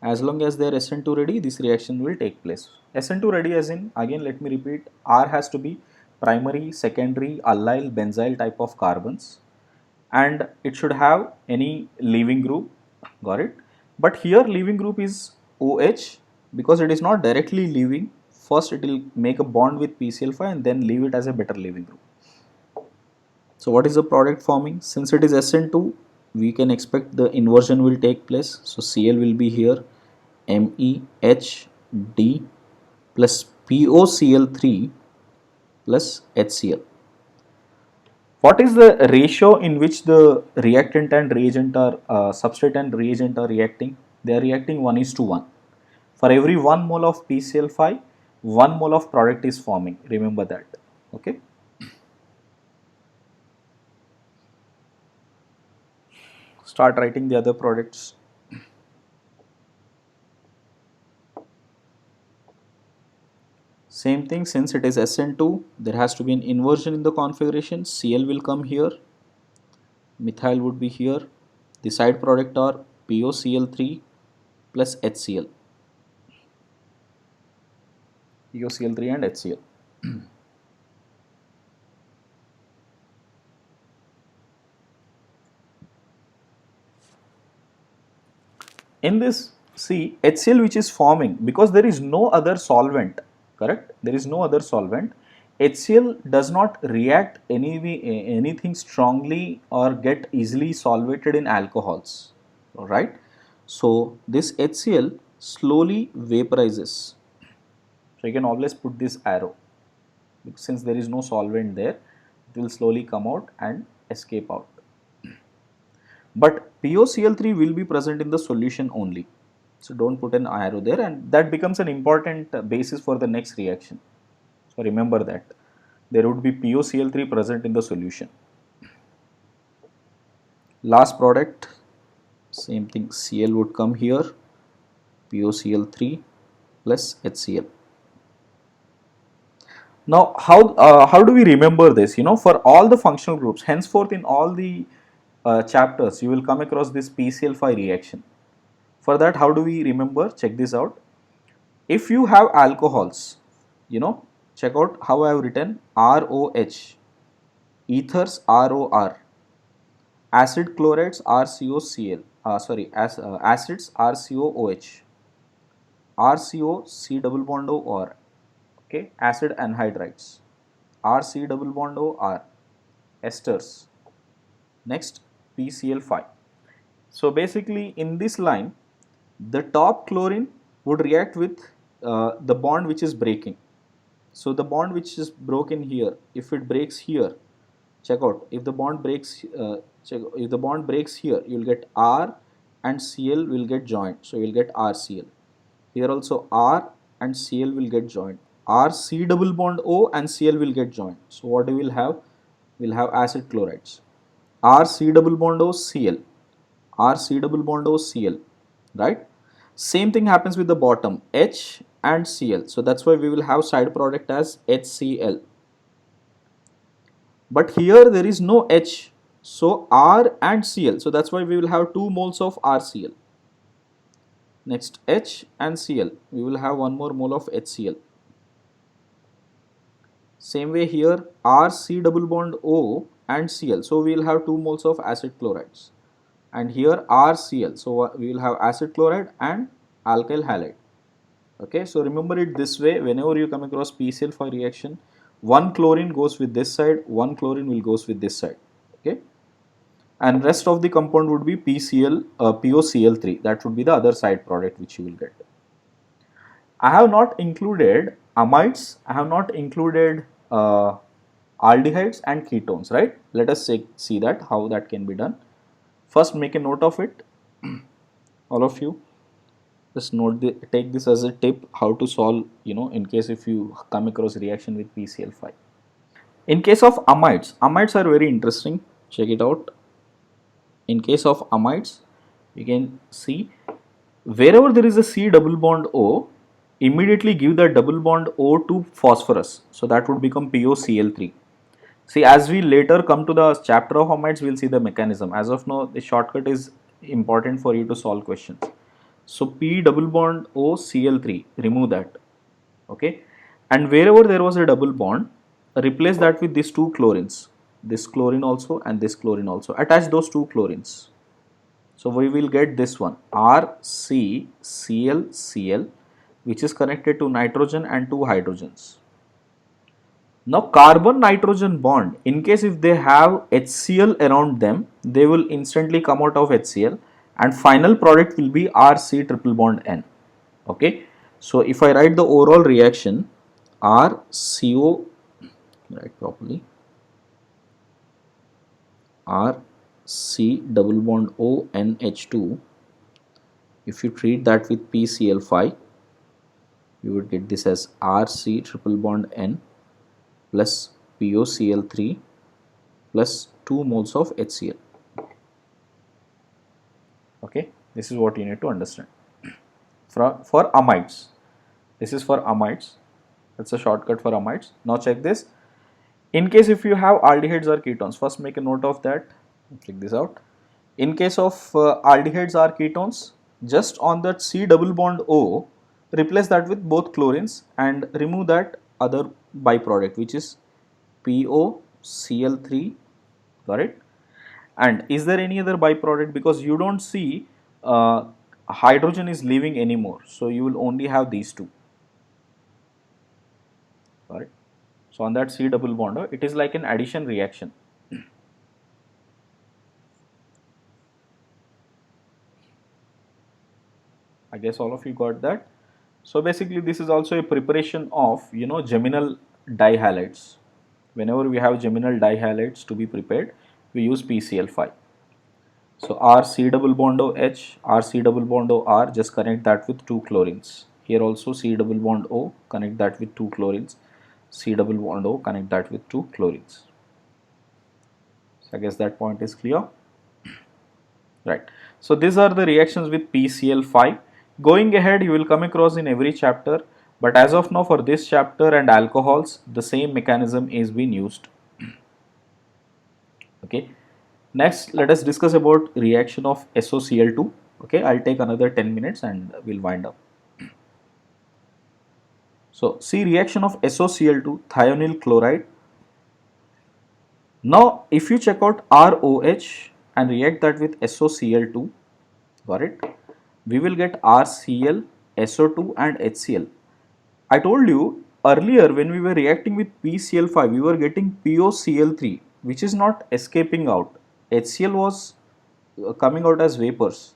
As long as they are SN2 ready, this reaction will take place. SN2 ready as in, again let me repeat, R has to be primary, secondary, allyl, benzyl type of carbons, and it should have any leaving group, got it? But here leaving group is OH, because it is not directly leaving. First it will make a bond with PCl5 and then leave it as a better leaving group. So what is the product forming? Since it is SN2, we can expect the inversion will take place. So Cl will be here MEHD plus POCl3 plus HCl. What is the ratio in which the reactant and reagent are substrate and reagent are reacting? They are reacting 1:1. For every 1 mole of PCl5, 1 mole of product is forming. Remember that. Okay. Start writing the other products. Same thing, since it is SN2, there has to be an inversion in the configuration. Cl will come here, methyl would be here. The side product are POCl3 plus HCl. POCl3 and HCl. In this, see, HCl which is forming, because there is no other solvent, correct? There is no other solvent. HCl does not react anything strongly or get easily solvated in alcohols, right? So this HCl slowly vaporizes. So you can always put this arrow, since there is no solvent there, it will slowly come out and escape out. But POCl3 will be present in the solution only. So don't put an arrow there, and that becomes an important basis for the next reaction. So remember that there would be POCl3 present in the solution. Last product, same thing, Cl would come here, POCl3 plus HCl. Now how do we remember this? You know, for all the functional groups, henceforth in all the chapters, you will come across this PCl5 reaction. For that, how do we remember? Check this out. If you have alcohols, you know, check out how I have written ROH, ethers ROR, acid chlorides RCOCl, acids RCOOH, RCO C double bond O R, okay, acid anhydrides, RC double bond O R, esters, next PCl5. So basically in this line, the top chlorine would react with the bond which is breaking. So the bond which is broken here, if it breaks here, check out, if the bond breaks if the bond breaks here, you will get R and Cl will get joined, so you will get RCl. Here also R and Cl will get joined, RC double bond O and Cl will get joined. So what we will have? We will have acid chlorides, RC double bond O Cl, RC double bond O Cl, right? Same thing happens with the bottom, H and Cl. So that's why we will have side product as HCl. But here there is no H, so R and Cl. So that's why we will have 2 moles of RCl. Next H and Cl, we will have 1 more mole of HCl. Same way here, RC double bond O and Cl. So we will have 2 moles of acid chlorides. And here RCl, so we will have acid chloride and alkyl halide. Okay, so remember it this way, whenever you come across PCl5 reaction, one chlorine goes with this side, one chlorine will goes with this side. Okay, and rest of the compound would be POCl3, that would be the other side product which you will get. I have not included amides, I have not included aldehydes and ketones, right? Let us see that how that can be done. First make a note of it, all of you. Just take this as a tip how to solve, you know, in case if you come across reaction with PCl5. In case of amides, amides are very interesting, check it out. In case of amides, you can see wherever there is a C double bond O, immediately give the double bond O to phosphorus, so that would become POCl3. See, as we later come to the chapter of amides, we will see the mechanism. As of now, the shortcut is important for you to solve questions. So P double bond O Cl3, remove that, okay, and wherever there was a double bond, replace that with these 2 chlorines, this chlorine also and this chlorine also, attach those 2 chlorines. So we will get this one, RCClCl, which is connected to nitrogen and 2 hydrogens. Now carbon nitrogen bond, in case if they have HCl around them, they will instantly come out of HCl, and final product will be RC triple bond N. Okay, so if I write the overall reaction, RCO, write properly, RC double bond O NH2, if you treat that with PCl5, we would get this as RC triple bond N plus POCl3 plus 2 moles of HCl. Okay, this is what you need to understand. For amides, this is for amides. That's a shortcut for amides. Now check this. In case if you have aldehydes or ketones, first make a note of that. Check this out. In case of aldehydes or ketones, just on that C double bond O, replace that with both chlorines and remove that other byproduct, which is POCl3. Got it? And is there any other byproduct? Because you don't see hydrogen is leaving anymore, so you will only have these two. Got it? So on that C double bond, it is like an addition reaction. I guess all of you got that. So basically this is also a preparation of geminal dihalides. Whenever we have geminal dihalides to be prepared, we use PCl5. So R C double bond O H, R C double bond O R, just connect that with 2 chlorines. Here also C double bond O, connect that with 2 chlorines. C double bond O, connect that with 2 chlorines. So I guess that point is clear. Right. So these are the reactions with PCl5. Going ahead, you will come across in every chapter, but as of now for this chapter and alcohols, the same mechanism is being used. Okay. Next, let us discuss about reaction of SOCl2. Okay, I'll take another 10 minutes and we'll wind up. So, see reaction of SOCl2, thionyl chloride. Now, if you check out ROH and react that with SOCl2, got it? We will get RCl, SO2 and HCl. I told you earlier when we were reacting with PCl5, we were getting POCl3, which is not escaping out. HCl was coming out as vapors,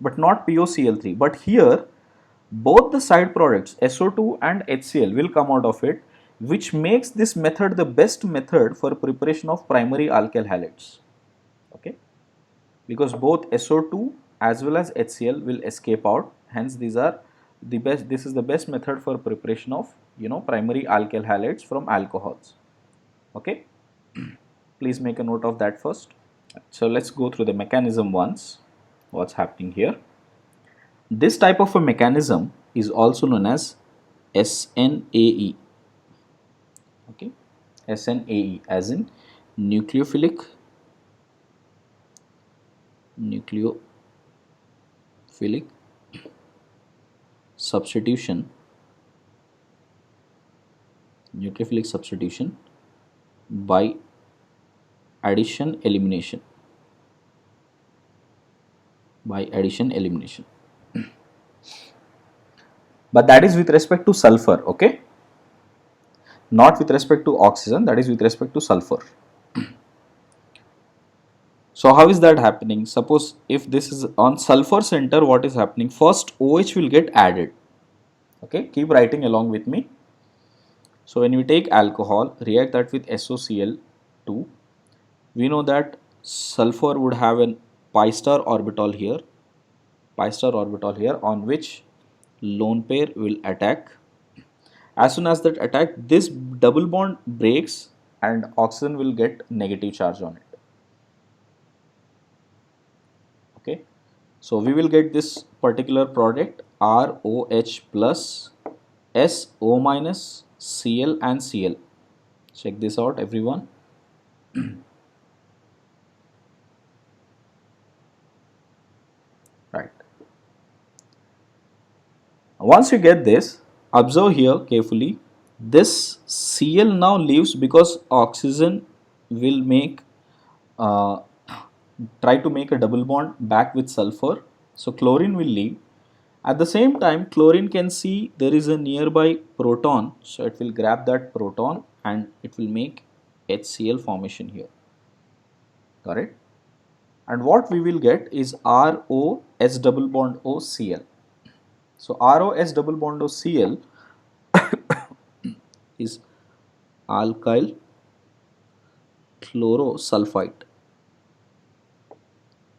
but not POCl3. But here, both the side products SO2 and HCl will come out of it, which makes this method the best method for preparation of primary alkyl halides. Okay, because both SO2 as well as HCl will escape out. Hence, these are the best. This is the best method for preparation of primary alkyl halides from alcohols. Okay, please make a note of that first. So let's go through the mechanism once. What's happening here? This type of a mechanism is also known as SNAE. Okay, SNAE as in nucleophilic substitution, by addition elimination. But that is with respect to sulfur, okay? Not with respect to oxygen, that is with respect to sulfur. So how is that happening? Suppose if this is on sulfur center, what is happening? First OH will get added. Okay, keep writing along with me. So when we take alcohol, react that with SOCl2, we know that sulfur would have an pi star orbital here on which lone pair will attack. As soon as that attack, this double bond breaks and oxygen will get negative charge on it. Okay, so we will get this particular product ROH plus SO minus Cl and Cl. Check this out, everyone. Right. Once you get this, observe here carefully. This Cl now leaves because oxygen will try to make a double bond back with sulfur. So chlorine will leave. At the same time, chlorine can see there is a nearby proton, so it will grab that proton and it will make HCl formation here. Got it? And what we will get is ROS double bond O Cl. So ROS double bond O Cl is alkyl chlorosulfite.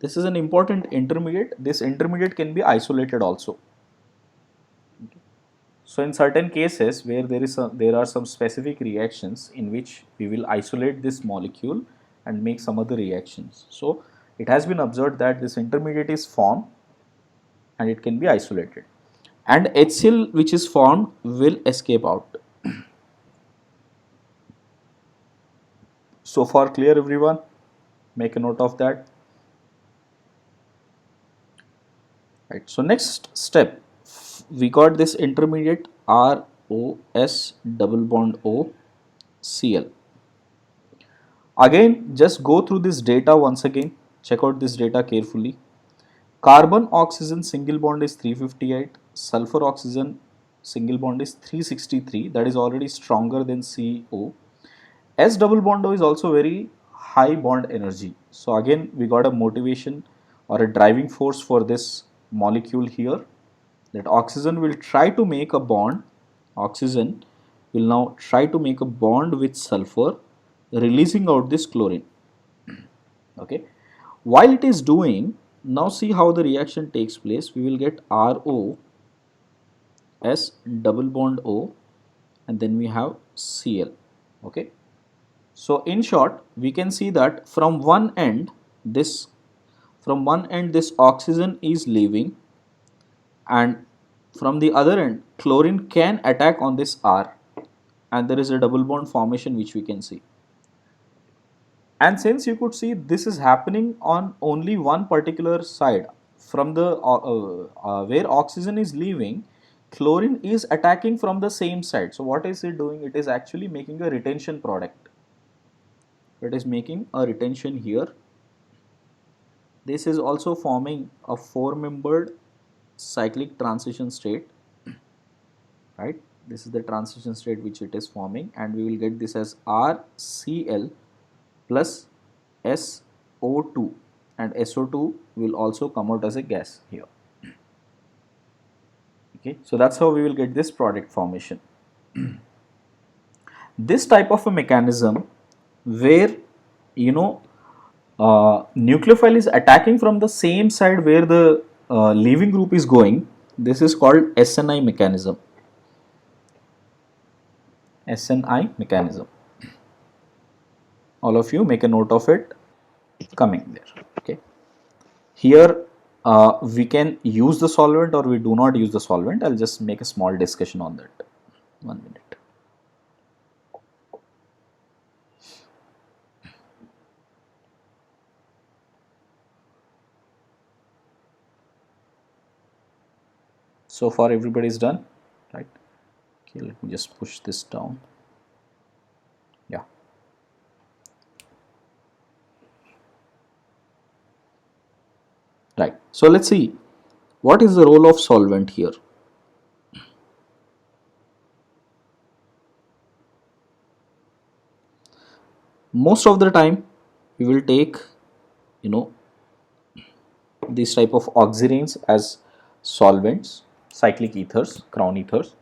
This is an important intermediate. This intermediate can be isolated also. Okay. So in certain cases where there are some specific reactions in which we will isolate this molecule and make some other reactions. So it has been observed that this intermediate is formed and it can be isolated, and HCl which is formed will escape out. So far clear everyone? Make a note of that. Right. So next step, we got this intermediate ROS double bond O Cl. Again, just go through this data once again. Check out this data carefully. Carbon oxygen single bond is 358. Sulfur oxygen single bond is 363. That is already stronger than CO. S double bond O is also very high bond energy. So again, we got a motivation or a driving force for this molecule here, that oxygen will try to make a bond. Oxygen will now try to make a bond with sulfur, releasing out this chlorine. Okay. While it is doing, now see how the reaction takes place. We will get RO S double bond O, and then we have Cl. Okay. So in short, we can see that from one end this oxygen is leaving, and from the other end chlorine can attack on this R, and there is a double bond formation which we can see. And since you could see this is happening on only one particular side, from the where oxygen is leaving, chlorine is attacking from the same side. So what is it doing? It is actually making a retention product. It is making a retention here. This is also forming a four-membered cyclic transition state, right? This is the transition state which it is forming, and we will get this as RCl plus SO2, and SO2 will also come out as a gas here. Okay, so that's how we will get this product formation. This type of a mechanism where nucleophile is attacking from the same side where the leaving group is going, this is called SNI mechanism. SNI mechanism. All of you make a note of it coming there. Okay. Here we can use the solvent or we do not use the solvent. I'll just make a small discussion on that. 1 minute. So far everybody is done, right? Okay, let me just push this down. Yeah. Right. So let's see what is the role of solvent here. Most of the time we will take these type of oxiranes as solvents, cyclic ethers, crown ethers.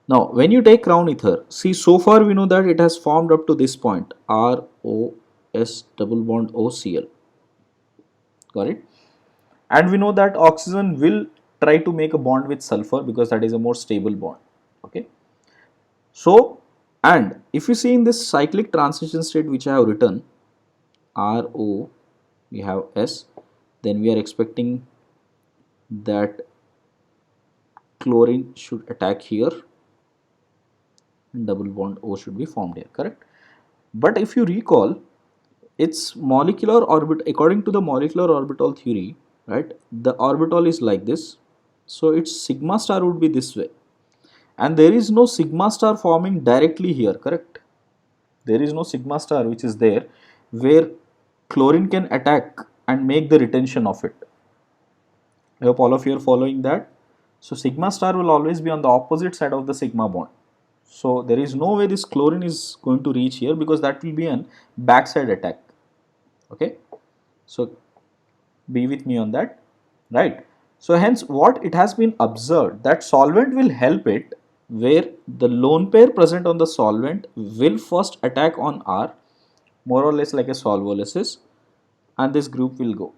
Now when you take crown ether, see, so far we know that it has formed up to this point, ROS double bond OCl. Got it? And we know that oxygen will try to make a bond with sulfur because that is a more stable bond. Okay. So, and if you see in this cyclic transition state which I have written, RO, we have S, then we are expecting that chlorine should attack here and double bond O should be formed here, correct? But if you recall, its molecular orbit, according to the molecular orbital theory, right, the orbital is like this, so its sigma star would be this way, and there is no sigma star forming directly here, correct? There is no sigma star which is there where chlorine can attack and make the retention of it. I hope all of you are following that. So sigma star will always be on the opposite side of the sigma bond. So there is no way this chlorine is going to reach here because that will be an backside attack. Okay. So be with me on that, right? So hence what it has been observed that solvent will help it, where the lone pair present on the solvent will first attack on R, more or less like a solvolysis, and this group will go,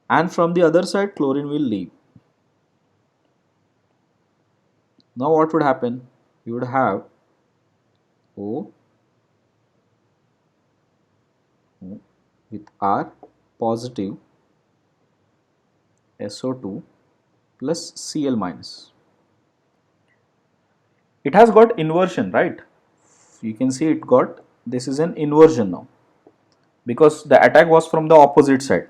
and from the other side chlorine will leave. Now what would happen? You would have O with R positive SO2 plus Cl minus. It has got inversion, right? You can see it got, this is an inversion now because the attack was from the opposite side.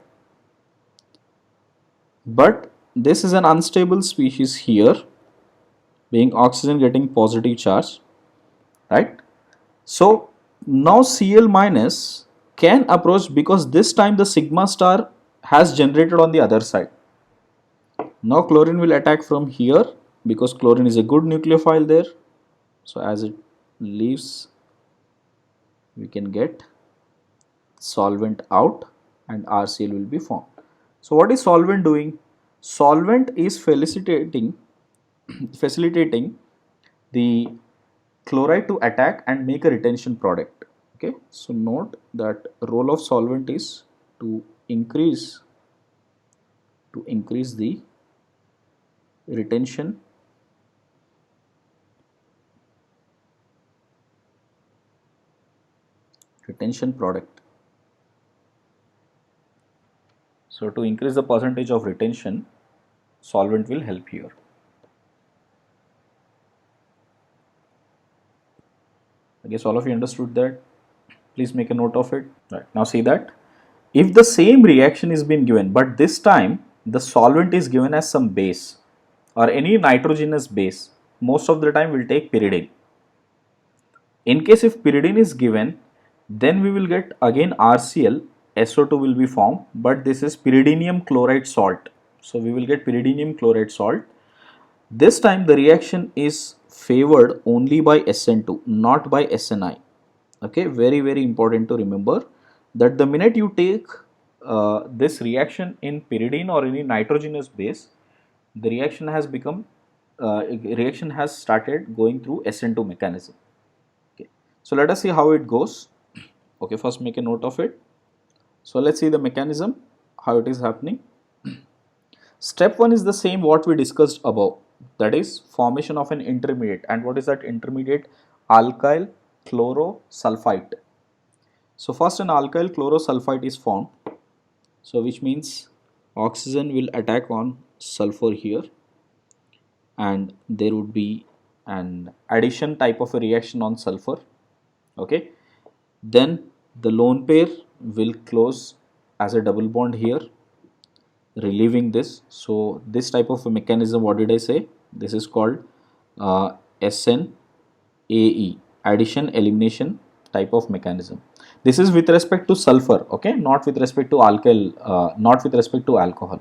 But this is an unstable species here, being oxygen getting positive charge, right? So now Cl minus can approach because this time the sigma star has generated on the other side. Now chlorine will attack from here because chlorine is a good nucleophile there. So as it leaves, we can get solvent out and RCl will be formed. So what is solvent doing? Solvent is facilitating the chloride to attack and make a retention product. Okay, so note that role of solvent is to increase the retention product. So to increase the percentage of retention, solvent will help here. I guess all of you understood that. Please make a note of it. Right. Now see that if the same reaction is being given, but this time the solvent is given as some base or any nitrogenous base, most of the time we'll take pyridine. In case if pyridine is given, then we will get again RCl, SO2 will be formed, but this is pyridinium chloride salt. So we will get pyridinium chloride salt. This time the reaction is favored only by SN2, not by SNI. Okay, very important to remember that the minute you take this reaction in pyridine or any nitrogenous base, the reaction has become reaction has started going through SN2 mechanism. Okay, so let us see how it goes. Okay, first make a note of it. So let's see the mechanism, how it is happening. Step 1 is the same what we discussed above, that is formation of an intermediate. And what is that intermediate? Alkyl chlorosulfite. So first an alkyl chlorosulfite is formed, so which means oxygen will attack on sulfur here and there would be an addition type of a reaction on sulfur. Okay, then the lone pair will close as a double bond here, relieving this. So this type of a mechanism, what did I say? This is called SNAE, addition elimination type of mechanism. This is with respect to sulfur, okay, not with respect to alkyl, not with respect to alcohol.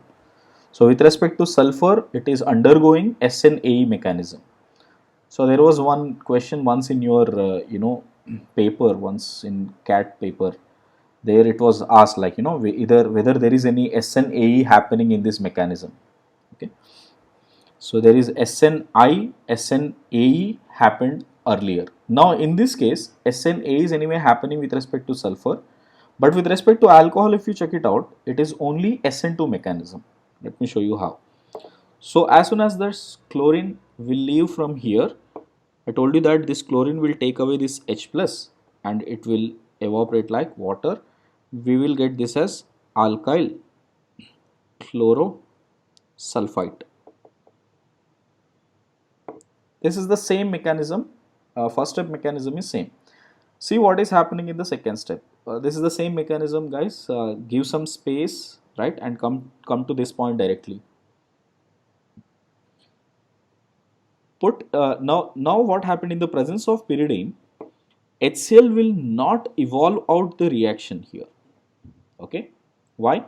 So with respect to sulfur, it is undergoing SNAE mechanism. So there was one question once in your paper, once in CAT paper, there it was asked, like, either whether there is any SNAE happening in this mechanism. Okay, so there is SNI, SNAE happened earlier. Now in this case, SNA is anyway happening with respect to sulfur, but with respect to alcohol, if you check it out, it is only SN2 mechanism. Let me show you how. So as soon as this chlorine will leave from here, I told you that this chlorine will take away this H plus and it will evaporate like water. We will get this as alkyl chlorosulfite. This is the same mechanism. First step mechanism is same. See what is happening in the second step. This is the same mechanism, guys. Give some space, right, and come to this point directly. Put now what happened in the presence of pyridine, HCl will not evolve out the reaction here. Okay, why?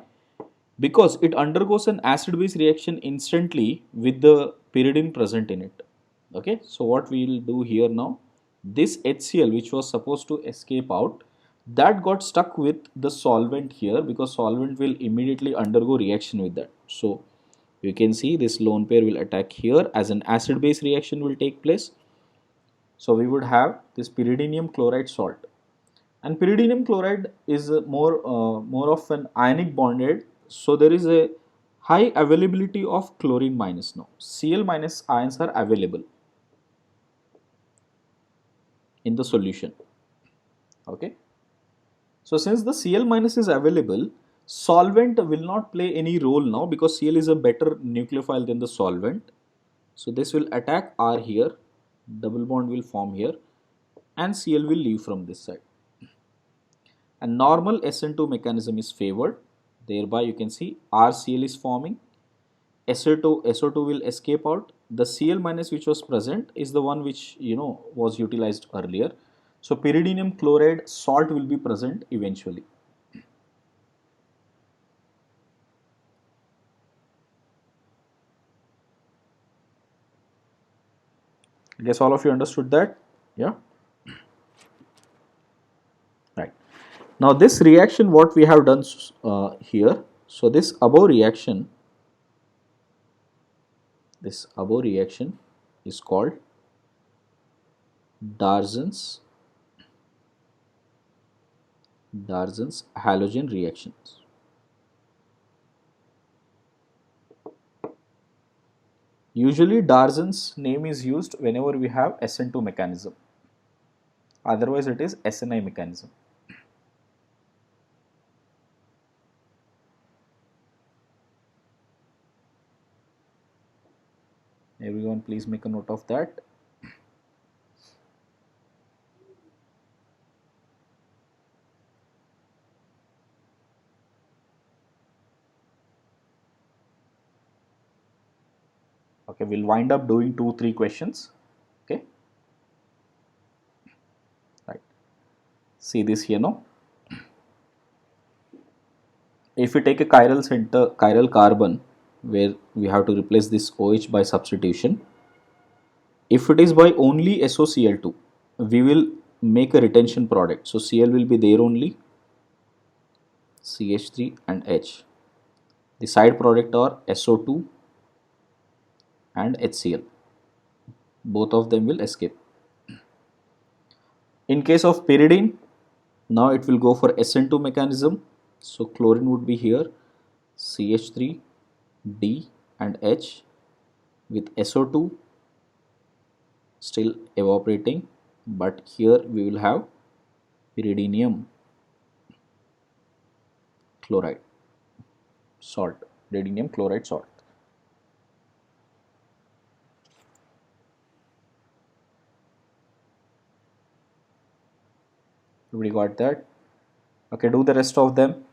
Because it undergoes an acid base reaction instantly with the pyridine present in it. Okay, so what we will do here now, this HCl which was supposed to escape out, that got stuck with the solvent here because solvent will immediately undergo reaction with that. So you can see this lone pair will attack here as an acid base reaction will take place. So we would have this pyridinium chloride salt, and pyridinium chloride is more of an ionic bonded, so there is a high availability of chlorine minus now. Cl minus ions are available. in the solution. Okay. So since the Cl minus is available, solvent will not play any role now because Cl is a better nucleophile than the solvent. So this will attack R here, double bond will form here, and Cl will leave from this side. A normal SN2 mechanism is favored. Thereby you can see RCl is forming. SO2 will escape out. The Cl minus which was present is the one which was utilized earlier. So pyridinium chloride salt will be present eventually. I guess all of you understood that. Yeah. Right. Now this reaction what we have done here. So this above reaction is called Darzens halogen reactions. Usually Darzens name is used whenever we have SN2 mechanism. Otherwise it is SNI mechanism. Everyone please make a note of that. Okay, we'll wind up doing 2-3 questions. Okay. Right. See this here now. If we take a chiral carbon where we have to replace this OH by substitution, if it is by only SOCl2, we will make a retention product. So Cl will be there only, CH3 and H. The side product are SO2 and HCl. Both of them will escape. In case of pyridine, now it will go for SN2 mechanism. So chlorine would be here, CH3, D and H with SO2 still evaporating, but here we will have pyridinium chloride salt, pyridinium chloride salt. Everybody got that? Okay, do the rest of them.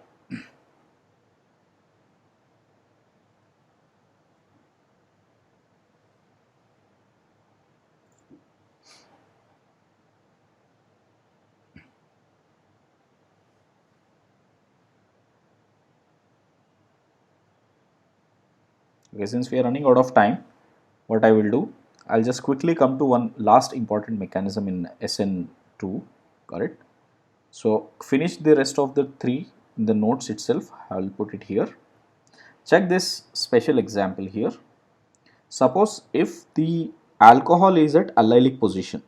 Okay, since we are running out of time, what I will do, I'll just quickly come to one last important mechanism in SN2. Got it? So finish the rest of the 3 in the notes itself. I will put it here. Check this special example here. Suppose if the alcohol is at allylic position,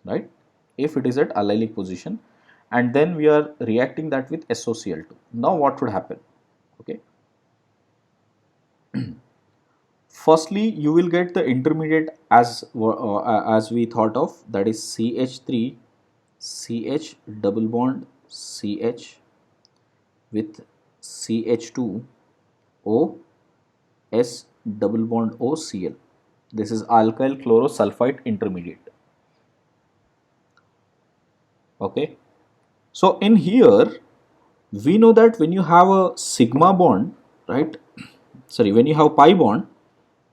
right? If it is at allylic position and then we are reacting that with SOCl2. Now what would happen? Okay. Firstly, you will get the intermediate as we thought of, that is CH3 CH double bond CH with CH2 O S double bond OCl. This is alkyl chlorosulfite intermediate. Okay. So in here we know that when you have a sigma bond, right? Sorry, when you have pi bond,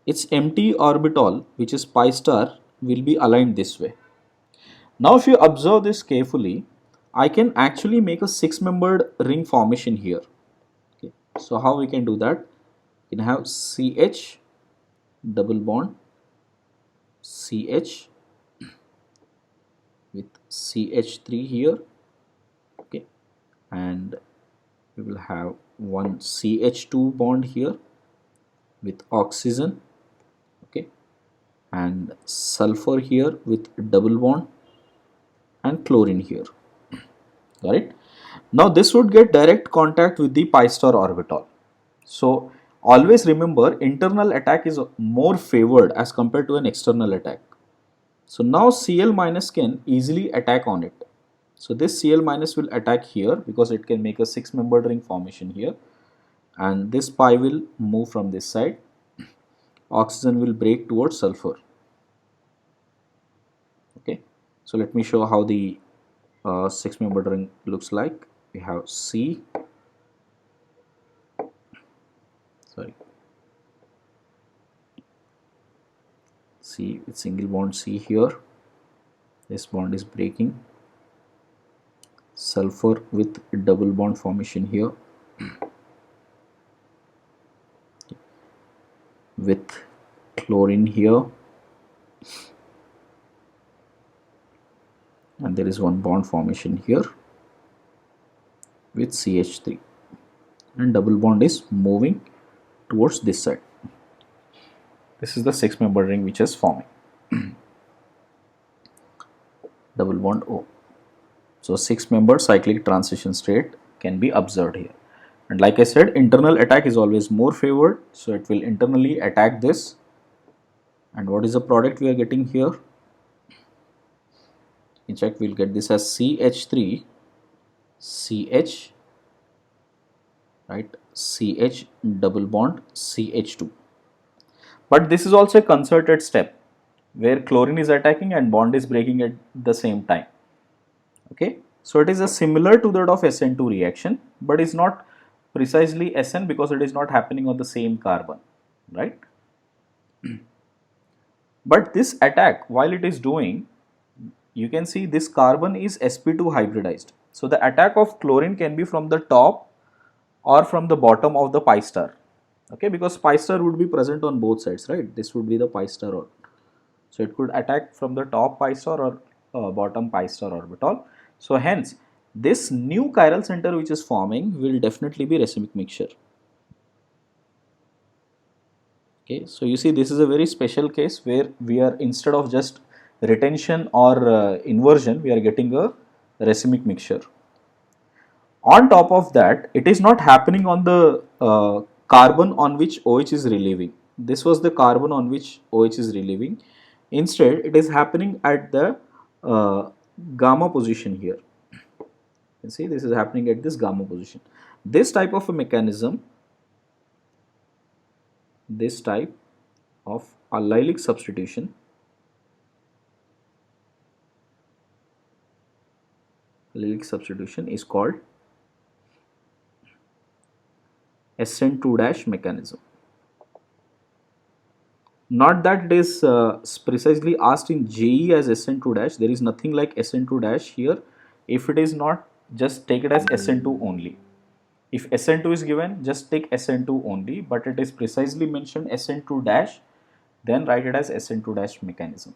its empty orbital, which is pi star, will be aligned this way. Now if you observe this carefully, I can actually make a 6-membered ring formation here. Okay. So how we can do that? You can have CH double bond CH with CH3 here. Okay. And we will have one CH2 bond here with oxygen. Okay. And sulfur here with double bond and chlorine here. Got it? Now this would get direct contact with the pi star orbital. So always remember, internal attack is more favored as compared to an external attack. So now Cl minus can easily attack on it. So this Cl minus will attack here because it can make a 6-membered ring formation here, and this pi will move from this side. Oxygen will break towards sulfur. Okay, so let me show how the 6-membered ring looks like. We have C, sorry, C with single bond C here. This bond is breaking. Sulfur with double bond formation here, with chlorine here, and there is one bond formation here with CH3, and double bond is moving towards this side. This is the 6-membered ring which is forming. Double bond O. So 6-membered cyclic transition state can be observed here. And like I said, internal attack is always more favored. So it will internally attack this. And what is the product we are getting here? In check, we'll get this as CH3, CH, right? CH double bond CH2. But this is also a concerted step where chlorine is attacking and bond is breaking at the same time. Okay, so it is a similar to that of SN2 reaction, but is not precisely SN because it is not happening on the same carbon, right? But this attack, while it is doing, you can see this carbon is sp2 hybridized. So the attack of chlorine can be from the top or from the bottom of the pi star. Okay, because pi star would be present on both sides, right? This would be the pi star orbital. So it could attack from the top pi star or bottom pi star orbital. So hence, this new chiral center which is forming will definitely be racemic mixture. Okay, so you see this is a very special case where we are, instead of just retention or inversion, we are getting a racemic mixture. On top of that, it is not happening on the carbon on which OH is relieving. This was the carbon on which OH is relieving. Instead, it is happening at the gamma position here. You see, this is happening at this gamma position. This type of a mechanism, this type of allylic substitution, is called SN2- mechanism. Not that it is precisely asked in JEE as SN2-, there is nothing like SN2- here. If it is not, just take it as SN2 only. If SN2 is given, just take SN2 only, but it is precisely mentioned SN2-, then write it as SN2- mechanism.